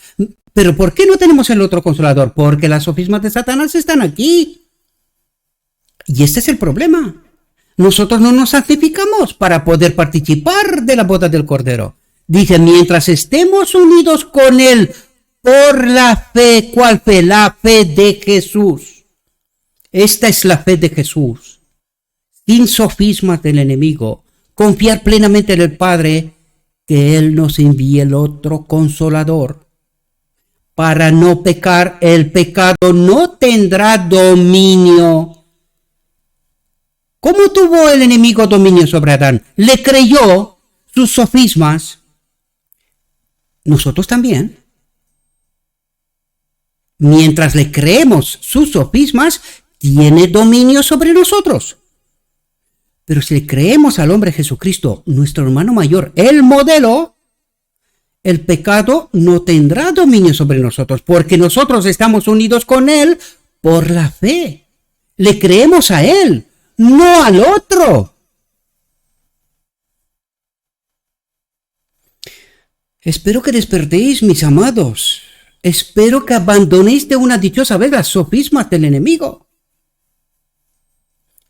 ¿Pero por qué no tenemos el otro Consolador? Porque las sofismas de Satanás están aquí. Y este es el problema. Nosotros no nos santificamos para poder participar de la boda del Cordero. Dice, mientras estemos unidos con Él por la fe. ¿Cuál fe? La fe de Jesús. Esta es la fe de Jesús. Sin sofismas del enemigo. Confiar plenamente en el Padre, que Él nos envíe el otro Consolador. Para no pecar, el pecado no tendrá dominio. ¿Cómo tuvo el enemigo dominio sobre Adán? Le creyó sus sofismas. Nosotros también. Mientras le creemos sus sofismas, tiene dominio sobre nosotros. Pero si le creemos al hombre Jesucristo, nuestro hermano mayor, el modelo, el pecado no tendrá dominio sobre nosotros, porque nosotros estamos unidos con Él por la fe. Le creemos a Él, no al otro. Espero que despertéis, mis amados. Espero que abandonéis de una dichosa vez las sofismas del enemigo.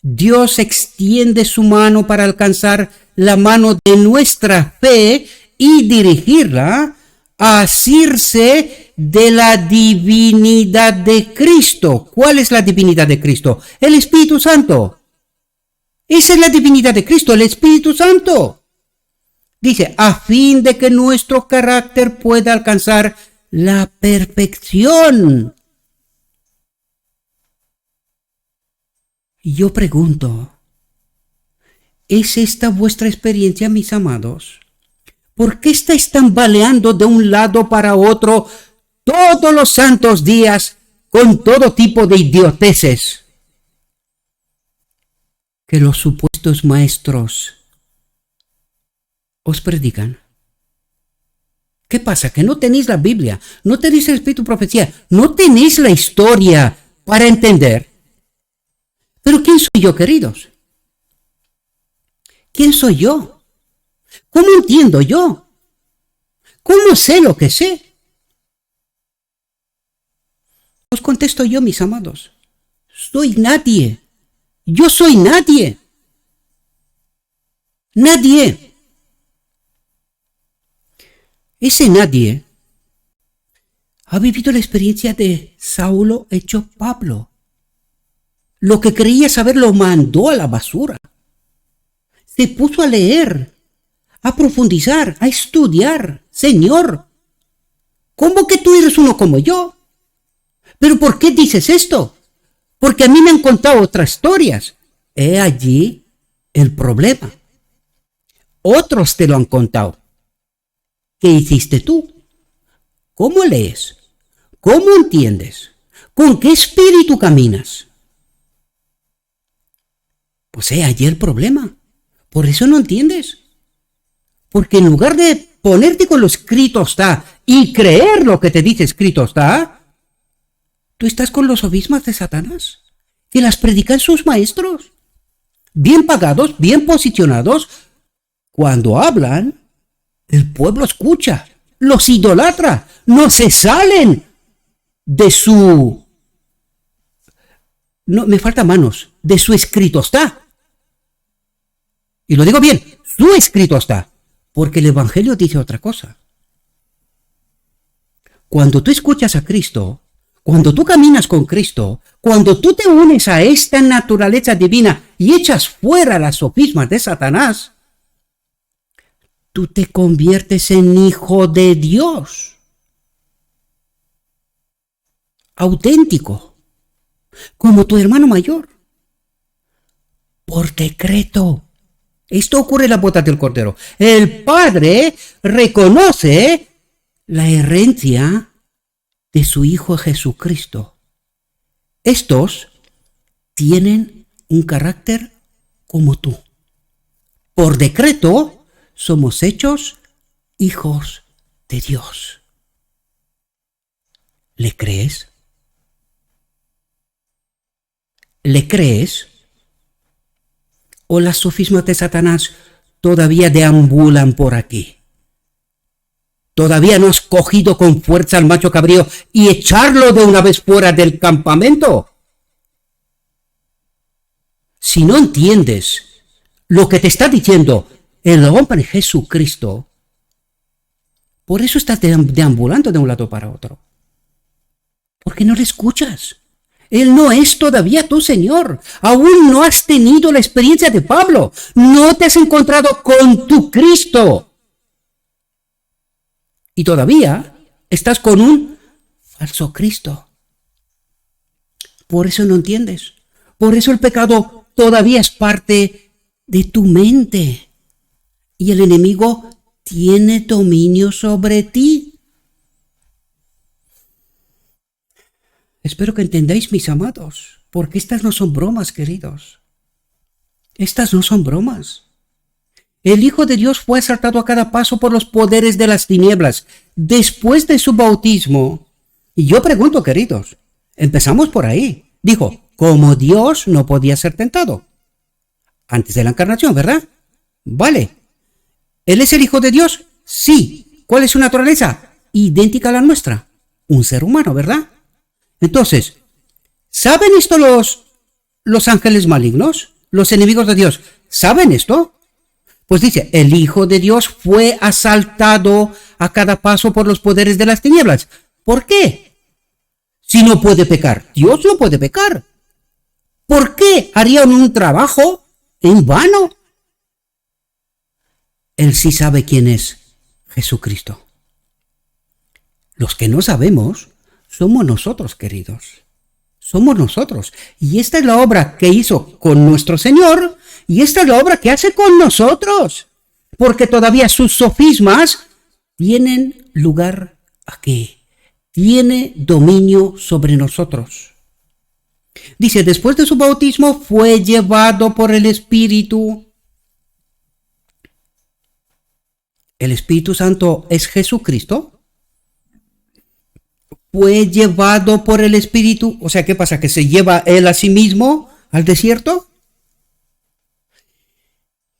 Dios extiende su mano para alcanzar la mano de nuestra fe y dirigirla a asirse de la divinidad de Cristo. ¿Cuál es la divinidad de Cristo? El Espíritu Santo. Esa es la divinidad de Cristo, el Espíritu Santo. Dice, a fin de que nuestro carácter pueda alcanzar la perfección. Y yo pregunto, ¿es esta vuestra experiencia, mis amados? ¿Por qué estáis tambaleando de un lado para otro todos los santos días con todo tipo de idioteces que los supuestos maestros os predican? ¿Qué pasa? Que no tenéis la Biblia, no tenéis el Espíritu de Profecía, no tenéis la historia para entender. Pero ¿quién soy yo, queridos? ¿Quién soy yo? ¿Cómo entiendo yo? ¿Cómo sé lo que sé? Os contesto yo, mis amados. Soy nadie. Yo soy nadie. Nadie. Ese nadie ha vivido la experiencia de Saulo hecho Pablo. Lo que creía saber lo mandó a la basura. te puso a leer, a profundizar, a estudiar. Señor, ¿cómo que tú eres uno como yo? ¿Pero por qué dices esto? Porque a mí me han contado otras historias. He allí el problema. Otros te lo han contado. ¿Qué hiciste tú? ¿Cómo lees? ¿Cómo entiendes? ¿Con qué espíritu caminas? Pues he allí el problema. Por eso no entiendes. Porque en lugar de ponerte con lo escrito está y creer lo que te dice escrito está, tú estás con los sofismas de Satanás, que las predican sus maestros, bien pagados, bien posicionados. Cuando hablan, el pueblo escucha, los idolatra, no se salen de su... No, me falta manos, de su escrito está. Y lo digo bien, su escrito está, porque el Evangelio dice otra cosa. Cuando tú escuchas a Cristo, cuando tú caminas con Cristo, cuando tú te unes a esta naturaleza divina y echas fuera las sofismas de Satanás, tú te conviertes en hijo de Dios, auténtico, como tu hermano mayor, por decreto. Esto ocurre en la boda del Cordero. El Padre reconoce la herencia de su Hijo Jesucristo. Estos tienen un carácter como tú. Por decreto, somos hechos hijos de Dios. ¿Le crees? ¿Le crees? ¿O las sofismas de Satanás todavía deambulan por aquí? ¿Todavía no has cogido con fuerza al macho cabrío y echarlo de una vez fuera del campamento? Si no entiendes lo que te está diciendo el hombre Jesucristo, por eso estás deambulando de un lado para otro. Porque no le escuchas. Él no es todavía tu Señor. Aún no has tenido la experiencia de Pablo. No te has encontrado con tu Cristo. Y todavía estás con un falso Cristo. Por eso no entiendes. Por eso el pecado todavía es parte de tu mente. Y el enemigo tiene dominio sobre ti. Espero que entendáis, mis amados, porque estas no son bromas, queridos. Estas no son bromas. El Hijo de Dios fue asaltado a cada paso por los poderes de las tinieblas después de su bautismo. Y yo pregunto, queridos, empezamos por ahí. Dijo, como Dios no podía ser tentado. Antes de la encarnación, ¿verdad? Vale. ¿Él es el Hijo de Dios? Sí. ¿Cuál es su naturaleza? Idéntica a la nuestra. Un ser humano, ¿verdad? Entonces, ¿saben esto los ángeles malignos? Los enemigos de Dios. ¿Saben esto? Pues dice, el Hijo de Dios fue asaltado a cada paso por los poderes de las tinieblas. ¿Por qué? Si no puede pecar, Dios no puede pecar. ¿Por qué harían un trabajo en vano? Él sí sabe quién es Jesucristo. Los que no sabemos somos nosotros, queridos. Somos nosotros. Y esta es la obra que hizo con nuestro Señor, y esta es la obra que hace con nosotros. Porque todavía sus sofismas tienen lugar aquí. Tiene dominio sobre nosotros. Dice, después de su bautismo fue llevado por el Espíritu. ¿El Espíritu Santo es Jesucristo? Fue llevado por el Espíritu. O sea, ¿qué pasa? ¿Que se lleva él a sí mismo al desierto?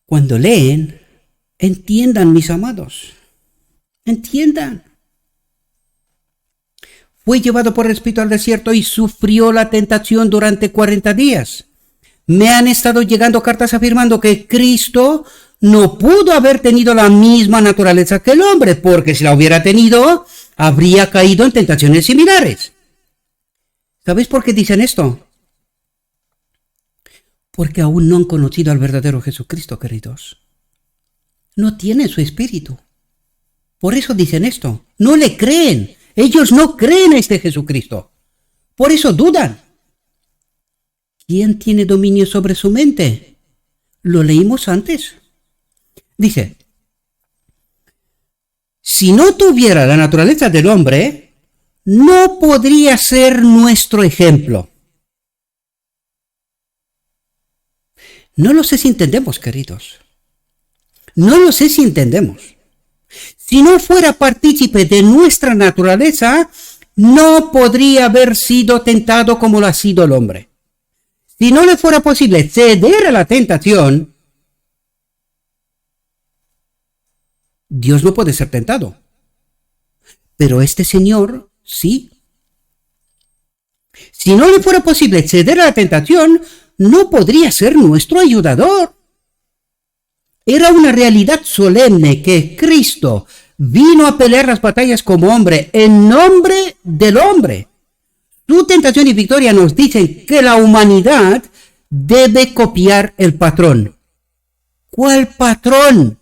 Cuando leen, entiendan, mis amados. Entiendan. Fue llevado por el Espíritu al desierto y sufrió la tentación durante 40 días. Me han estado llegando cartas afirmando que Cristo no pudo haber tenido la misma naturaleza que el hombre, porque si la hubiera tenido, habría caído en tentaciones similares. ¿Sabéis por qué dicen esto? Porque aún no han conocido al verdadero Jesucristo, queridos. No tienen su espíritu. Por eso dicen esto. No le creen. Ellos no creen a este Jesucristo. Por eso dudan. ¿Quién tiene dominio sobre su mente? Lo leímos antes. Dice, si no tuviera la naturaleza del hombre, no podría ser nuestro ejemplo. No lo sé si entendemos, queridos. No lo sé si entendemos. Si no fuera partícipe de nuestra naturaleza, no podría haber sido tentado como lo ha sido el hombre. Si no le fuera posible ceder a la tentación, Dios no puede ser tentado. Pero este Señor, sí. Si no le fuera posible ceder a la tentación, no podría ser nuestro ayudador. Era una realidad solemne que Cristo vino a pelear las batallas como hombre en nombre del hombre. Su tentación y victoria nos dicen que la humanidad debe copiar el patrón. ¿Cuál patrón?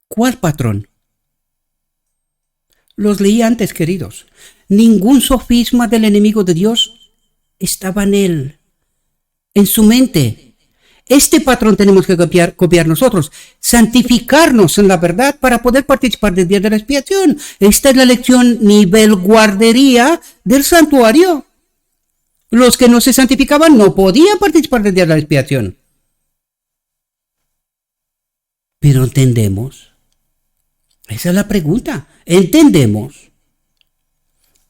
¿Cuál patrón? Los leí antes, queridos. Ningún sofisma del enemigo de Dios estaba en su mente. Este patrón tenemos que copiar nosotros, santificarnos en la verdad para poder participar del día de la expiación. Esta es la lección nivel guardería del santuario. Los que no se santificaban no podían participar del día de la expiación. Pero entendemos. Esa es la pregunta. ¿Entendemos?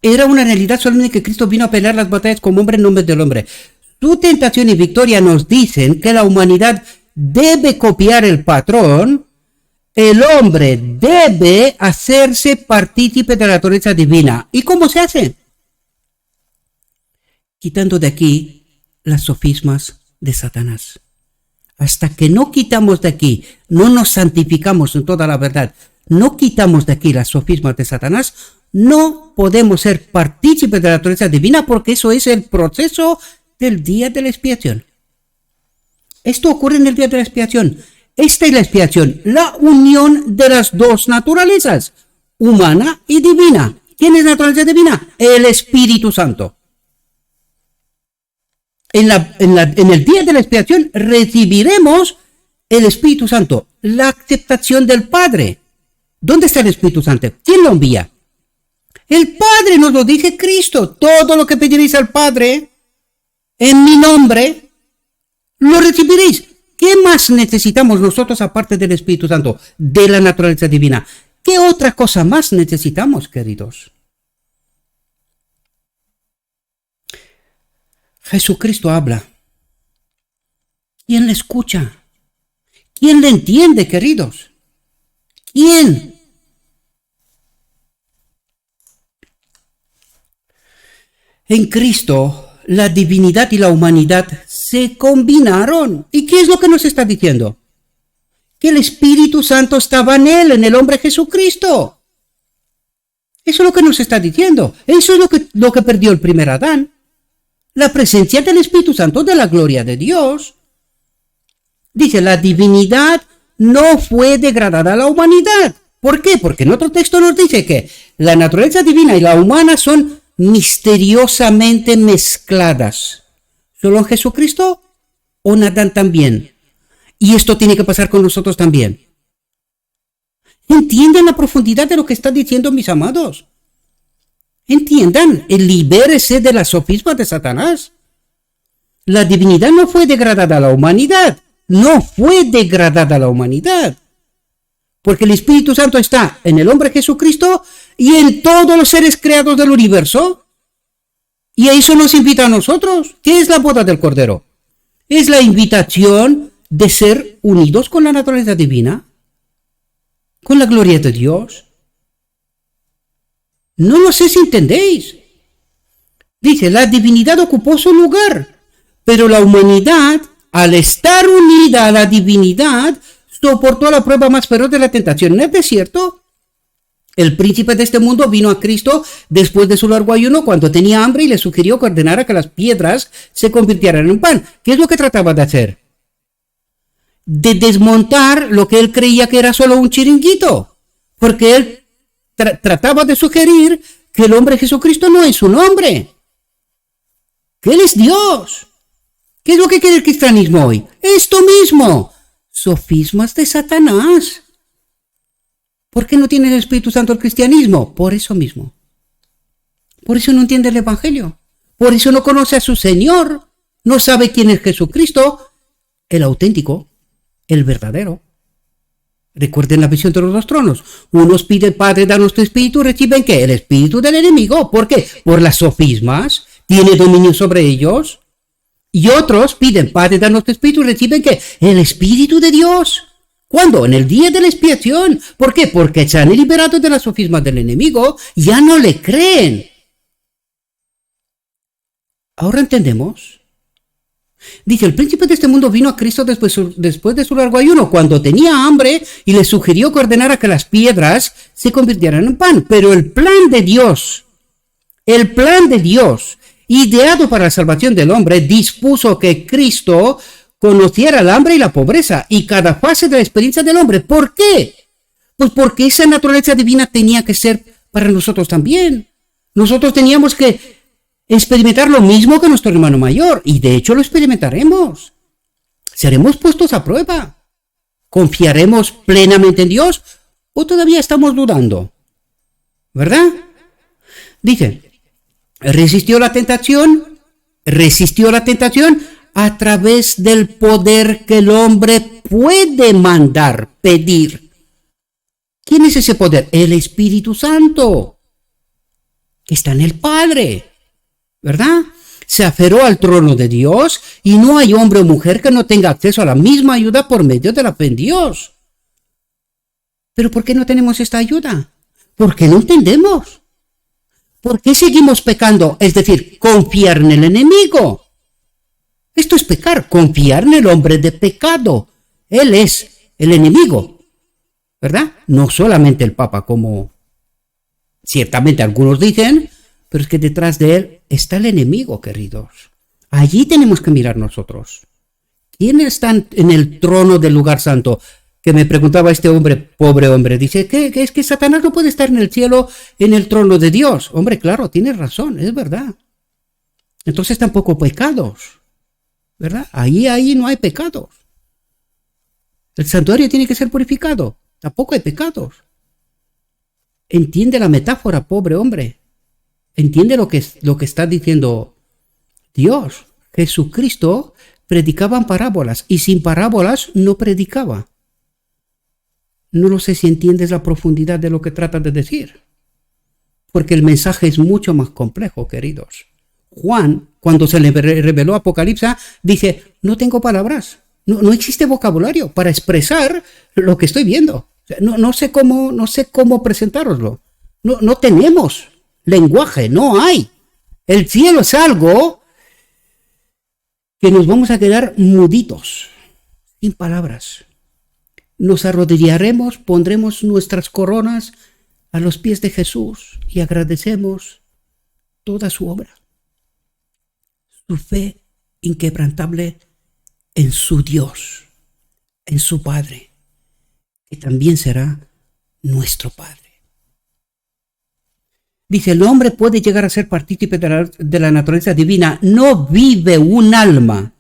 Era una realidad solemne que Cristo vino a pelear las batallas como hombre en nombre del hombre. Su tentación y victoria nos dicen que la humanidad debe copiar el patrón. El hombre debe hacerse partícipe de la naturaleza divina. ¿Y cómo se hace? Quitando de aquí las sofismas de Satanás. Hasta que no quitamos de aquí, no nos santificamos en toda la verdad, no quitamos de aquí las sofismas de Satanás, no podemos ser partícipes de la naturaleza divina, porque eso es el proceso del día de la expiación. Esto ocurre en el día de la expiación. Esta es la expiación, la unión de las dos naturalezas, humana y divina. ¿Quién es la naturaleza divina? El Espíritu Santo. En el día de la expiación recibiremos el Espíritu Santo, la aceptación del Padre. ¿Dónde está el Espíritu Santo? ¿Quién lo envía? El Padre, nos lo dice Cristo. Todo lo que pediréis al Padre en mi nombre, lo recibiréis. ¿Qué más necesitamos nosotros aparte del Espíritu Santo, de la naturaleza divina? ¿Qué otra cosa más necesitamos, queridos? Jesucristo habla. ¿Quién le escucha? ¿Quién le entiende, queridos? ¿Quién? En Cristo, la divinidad y la humanidad se combinaron. ¿Y qué es lo que nos está diciendo? Que el Espíritu Santo estaba en él, en el hombre Jesucristo. Eso es lo que nos está diciendo. Eso es lo que perdió el primer Adán. La presencia del Espíritu Santo, de la gloria de Dios. Dice, la divinidad no fue degradada a la humanidad. ¿Por qué? Porque en otro texto nos dice que la naturaleza divina y la humana son misteriosamente mezcladas. ¿Solo en Jesucristo o en Adán también? Y esto tiene que pasar con nosotros también. ¿Entienden la profundidad de lo que está diciendo, mis amados? Entiendan, libérese de la sofisma de Satanás. La divinidad no fue degradada a la humanidad. No fue degradada a la humanidad. Porque el Espíritu Santo está en el hombre Jesucristo y en todos los seres creados del universo. Y eso nos invita a nosotros. ¿Qué es la boda del Cordero? Es la invitación de ser unidos con la naturaleza divina, con la gloria de Dios. No lo sé si entendéis. Dice, la divinidad ocupó su lugar, pero la humanidad, al estar unida a la divinidad, soportó la prueba más feroz de la tentación en el desierto. El príncipe de este mundo vino a Cristo después de su largo ayuno cuando tenía hambre y le sugirió que ordenara que las piedras se convirtieran en pan. ¿Qué es lo que trataba de hacer? De desmontar lo que él creía que era solo un chiringuito. Porque él trataba de sugerir que el hombre Jesucristo no es un hombre. Que él es Dios. ¿Qué es lo que quiere el cristianismo hoy? Esto mismo. Sofismas de Satanás. ¿Por qué no tiene el Espíritu Santo el cristianismo? Por eso mismo. Por eso no entiende el Evangelio. Por eso no conoce a su Señor. No sabe quién es Jesucristo, el auténtico, el verdadero. Recuerden la visión de los dos tronos. Unos piden, Padre, danos tu Espíritu, reciben ¿qué? El Espíritu del enemigo. ¿Por qué? Por las sofismas. Tiene dominio sobre ellos. Y otros piden, Padre, danos tu Espíritu, reciben ¿qué? El Espíritu de Dios. ¿Cuándo? En el día de la expiación. ¿Por qué? Porque se han liberado de las sofismas del enemigo, ya no le creen. ¿Ahora entendemos? Dice, el príncipe de este mundo vino a Cristo después de su largo ayuno, cuando tenía hambre, y le sugirió que ordenara que las piedras se convirtieran en pan. Pero el plan de Dios, ideado para la salvación del hombre, dispuso que Cristo conociera el hambre y la pobreza y cada fase de la experiencia del hombre. ¿Por qué? Pues porque esa naturaleza divina tenía que ser para nosotros también. Nosotros teníamos que experimentar lo mismo que nuestro hermano mayor, y de hecho lo experimentaremos. Seremos puestos a prueba. ¿Confiaremos plenamente en Dios o todavía estamos dudando? ¿Verdad? Dice, resistió la tentación a través del poder que el hombre puede mandar, pedir. ¿Quién es ese poder? El Espíritu Santo, que está en el Padre, ¿verdad? Se aferró al trono de Dios y no hay hombre o mujer que no tenga acceso a la misma ayuda por medio de la fe en Dios. ¿Pero por qué no tenemos esta ayuda? ¿Por qué no entendemos? ¿Por qué seguimos pecando? Es decir, confiar en el enemigo. Esto es pecar, confiar en el hombre de pecado. Él es el enemigo, ¿verdad? No solamente el Papa, como ciertamente algunos dicen, pero es que detrás de él está el enemigo, queridos. Allí tenemos que mirar nosotros. ¿Quién está en el trono del lugar santo? Que me preguntaba este hombre, pobre hombre, dice, ¿qué es que Satanás no puede estar en el cielo, en el trono de Dios? Hombre, claro, tienes razón, es verdad. Entonces tampoco pecados, ¿verdad? Ahí no hay pecados. El santuario tiene que ser purificado, tampoco hay pecados. Entiende la metáfora, pobre hombre. Entiende lo que está diciendo Dios. Jesucristo predicaba en parábolas y sin parábolas no predicaba. No lo sé si entiendes la profundidad de lo que trata de decir, porque el mensaje es mucho más complejo, queridos. Juan, cuando se le reveló Apocalipsis, dice, no tengo palabras, no existe vocabulario para expresar lo que estoy viendo. O sea, no sé cómo presentároslo. No tenemos lenguaje, no hay. El cielo es algo que nos vamos a quedar muditos, sin palabras. Nos arrodillaremos, pondremos nuestras coronas a los pies de Jesús y agradecemos toda su obra. Su fe inquebrantable en su Dios, en su Padre, que también será nuestro Padre. Dice, el hombre puede llegar a ser partícipe de la naturaleza divina. No vive un alma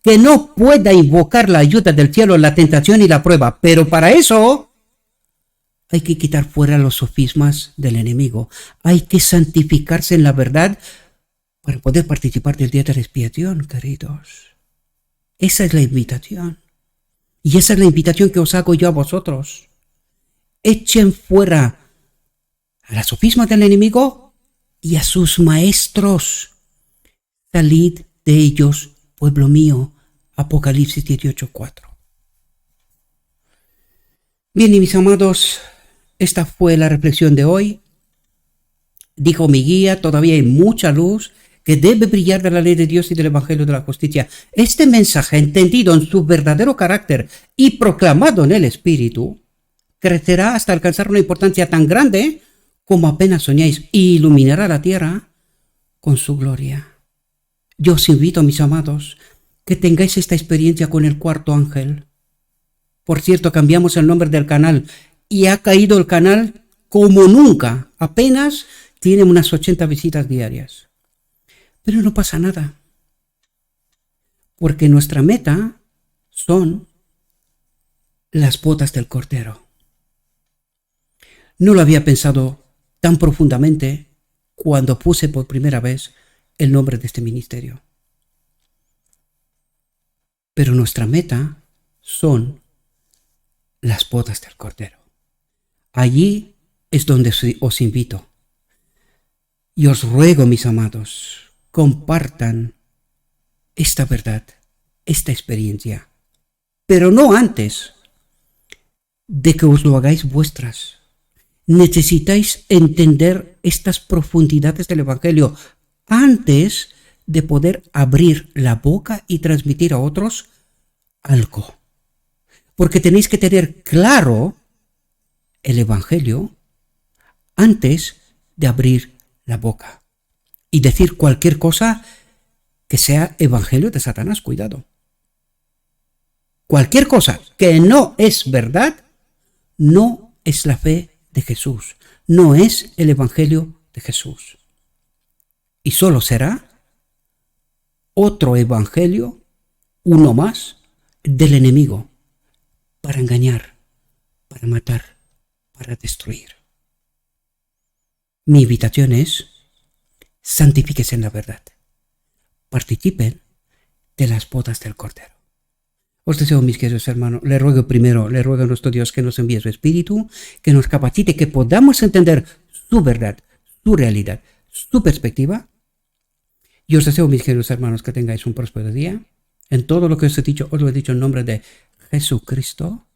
que no pueda invocar la ayuda del cielo, la tentación y la prueba. Pero para eso hay que quitar fuera los sofismas del enemigo. Hay que santificarse en la verdad para poder participar del día de la expiación, queridos. Esa es la invitación. Y esa es la invitación que os hago yo a vosotros. Echen fuera a las sofismas del enemigo y a sus maestros. Salid de ellos, pueblo mío. Apocalipsis 18:4. Bien, y mis amados, esta fue la reflexión de hoy. Dijo mi guía, todavía hay mucha luz que debe brillar de la ley de Dios y del Evangelio de la justicia. Este mensaje, entendido en su verdadero carácter y proclamado en el Espíritu, crecerá hasta alcanzar una importancia tan grande como apenas soñáis, y iluminará la tierra con su gloria. Yo os invito, mis amados, que tengáis esta experiencia con el cuarto ángel. Por cierto, cambiamos el nombre del canal y ha caído el canal como nunca. Apenas tiene unas 80 visitas diarias. Pero no pasa nada, porque nuestra meta son las bodas del Cordero. No lo había pensado tan profundamente cuando puse por primera vez el nombre de este ministerio. Pero nuestra meta son las bodas del Cordero. Allí es donde os invito. Y os ruego, mis amados, compartan esta verdad, esta experiencia, pero no antes de que os lo hagáis vuestras. Necesitáis entender estas profundidades del Evangelio antes de poder abrir la boca y transmitir a otros algo. Porque tenéis que tener claro el Evangelio antes de abrir la boca y decir cualquier cosa que sea evangelio de Satanás. Cuidado. Cualquier cosa que no es verdad no es la fe de Jesús, no es el Evangelio de Jesús. Y solo será otro evangelio, uno más, del enemigo, para engañar, para matar, para destruir. Mi invitación es: santifíquese en la verdad. Participen de las bodas del Cordero. Os deseo, mis queridos hermanos, le ruego a nuestro Dios que nos envíe su Espíritu, que nos capacite, que podamos entender su verdad, su realidad, su perspectiva. Y os deseo, mis queridos hermanos, que tengáis un próspero día. En todo lo que os he dicho, os lo he dicho en nombre de Jesucristo.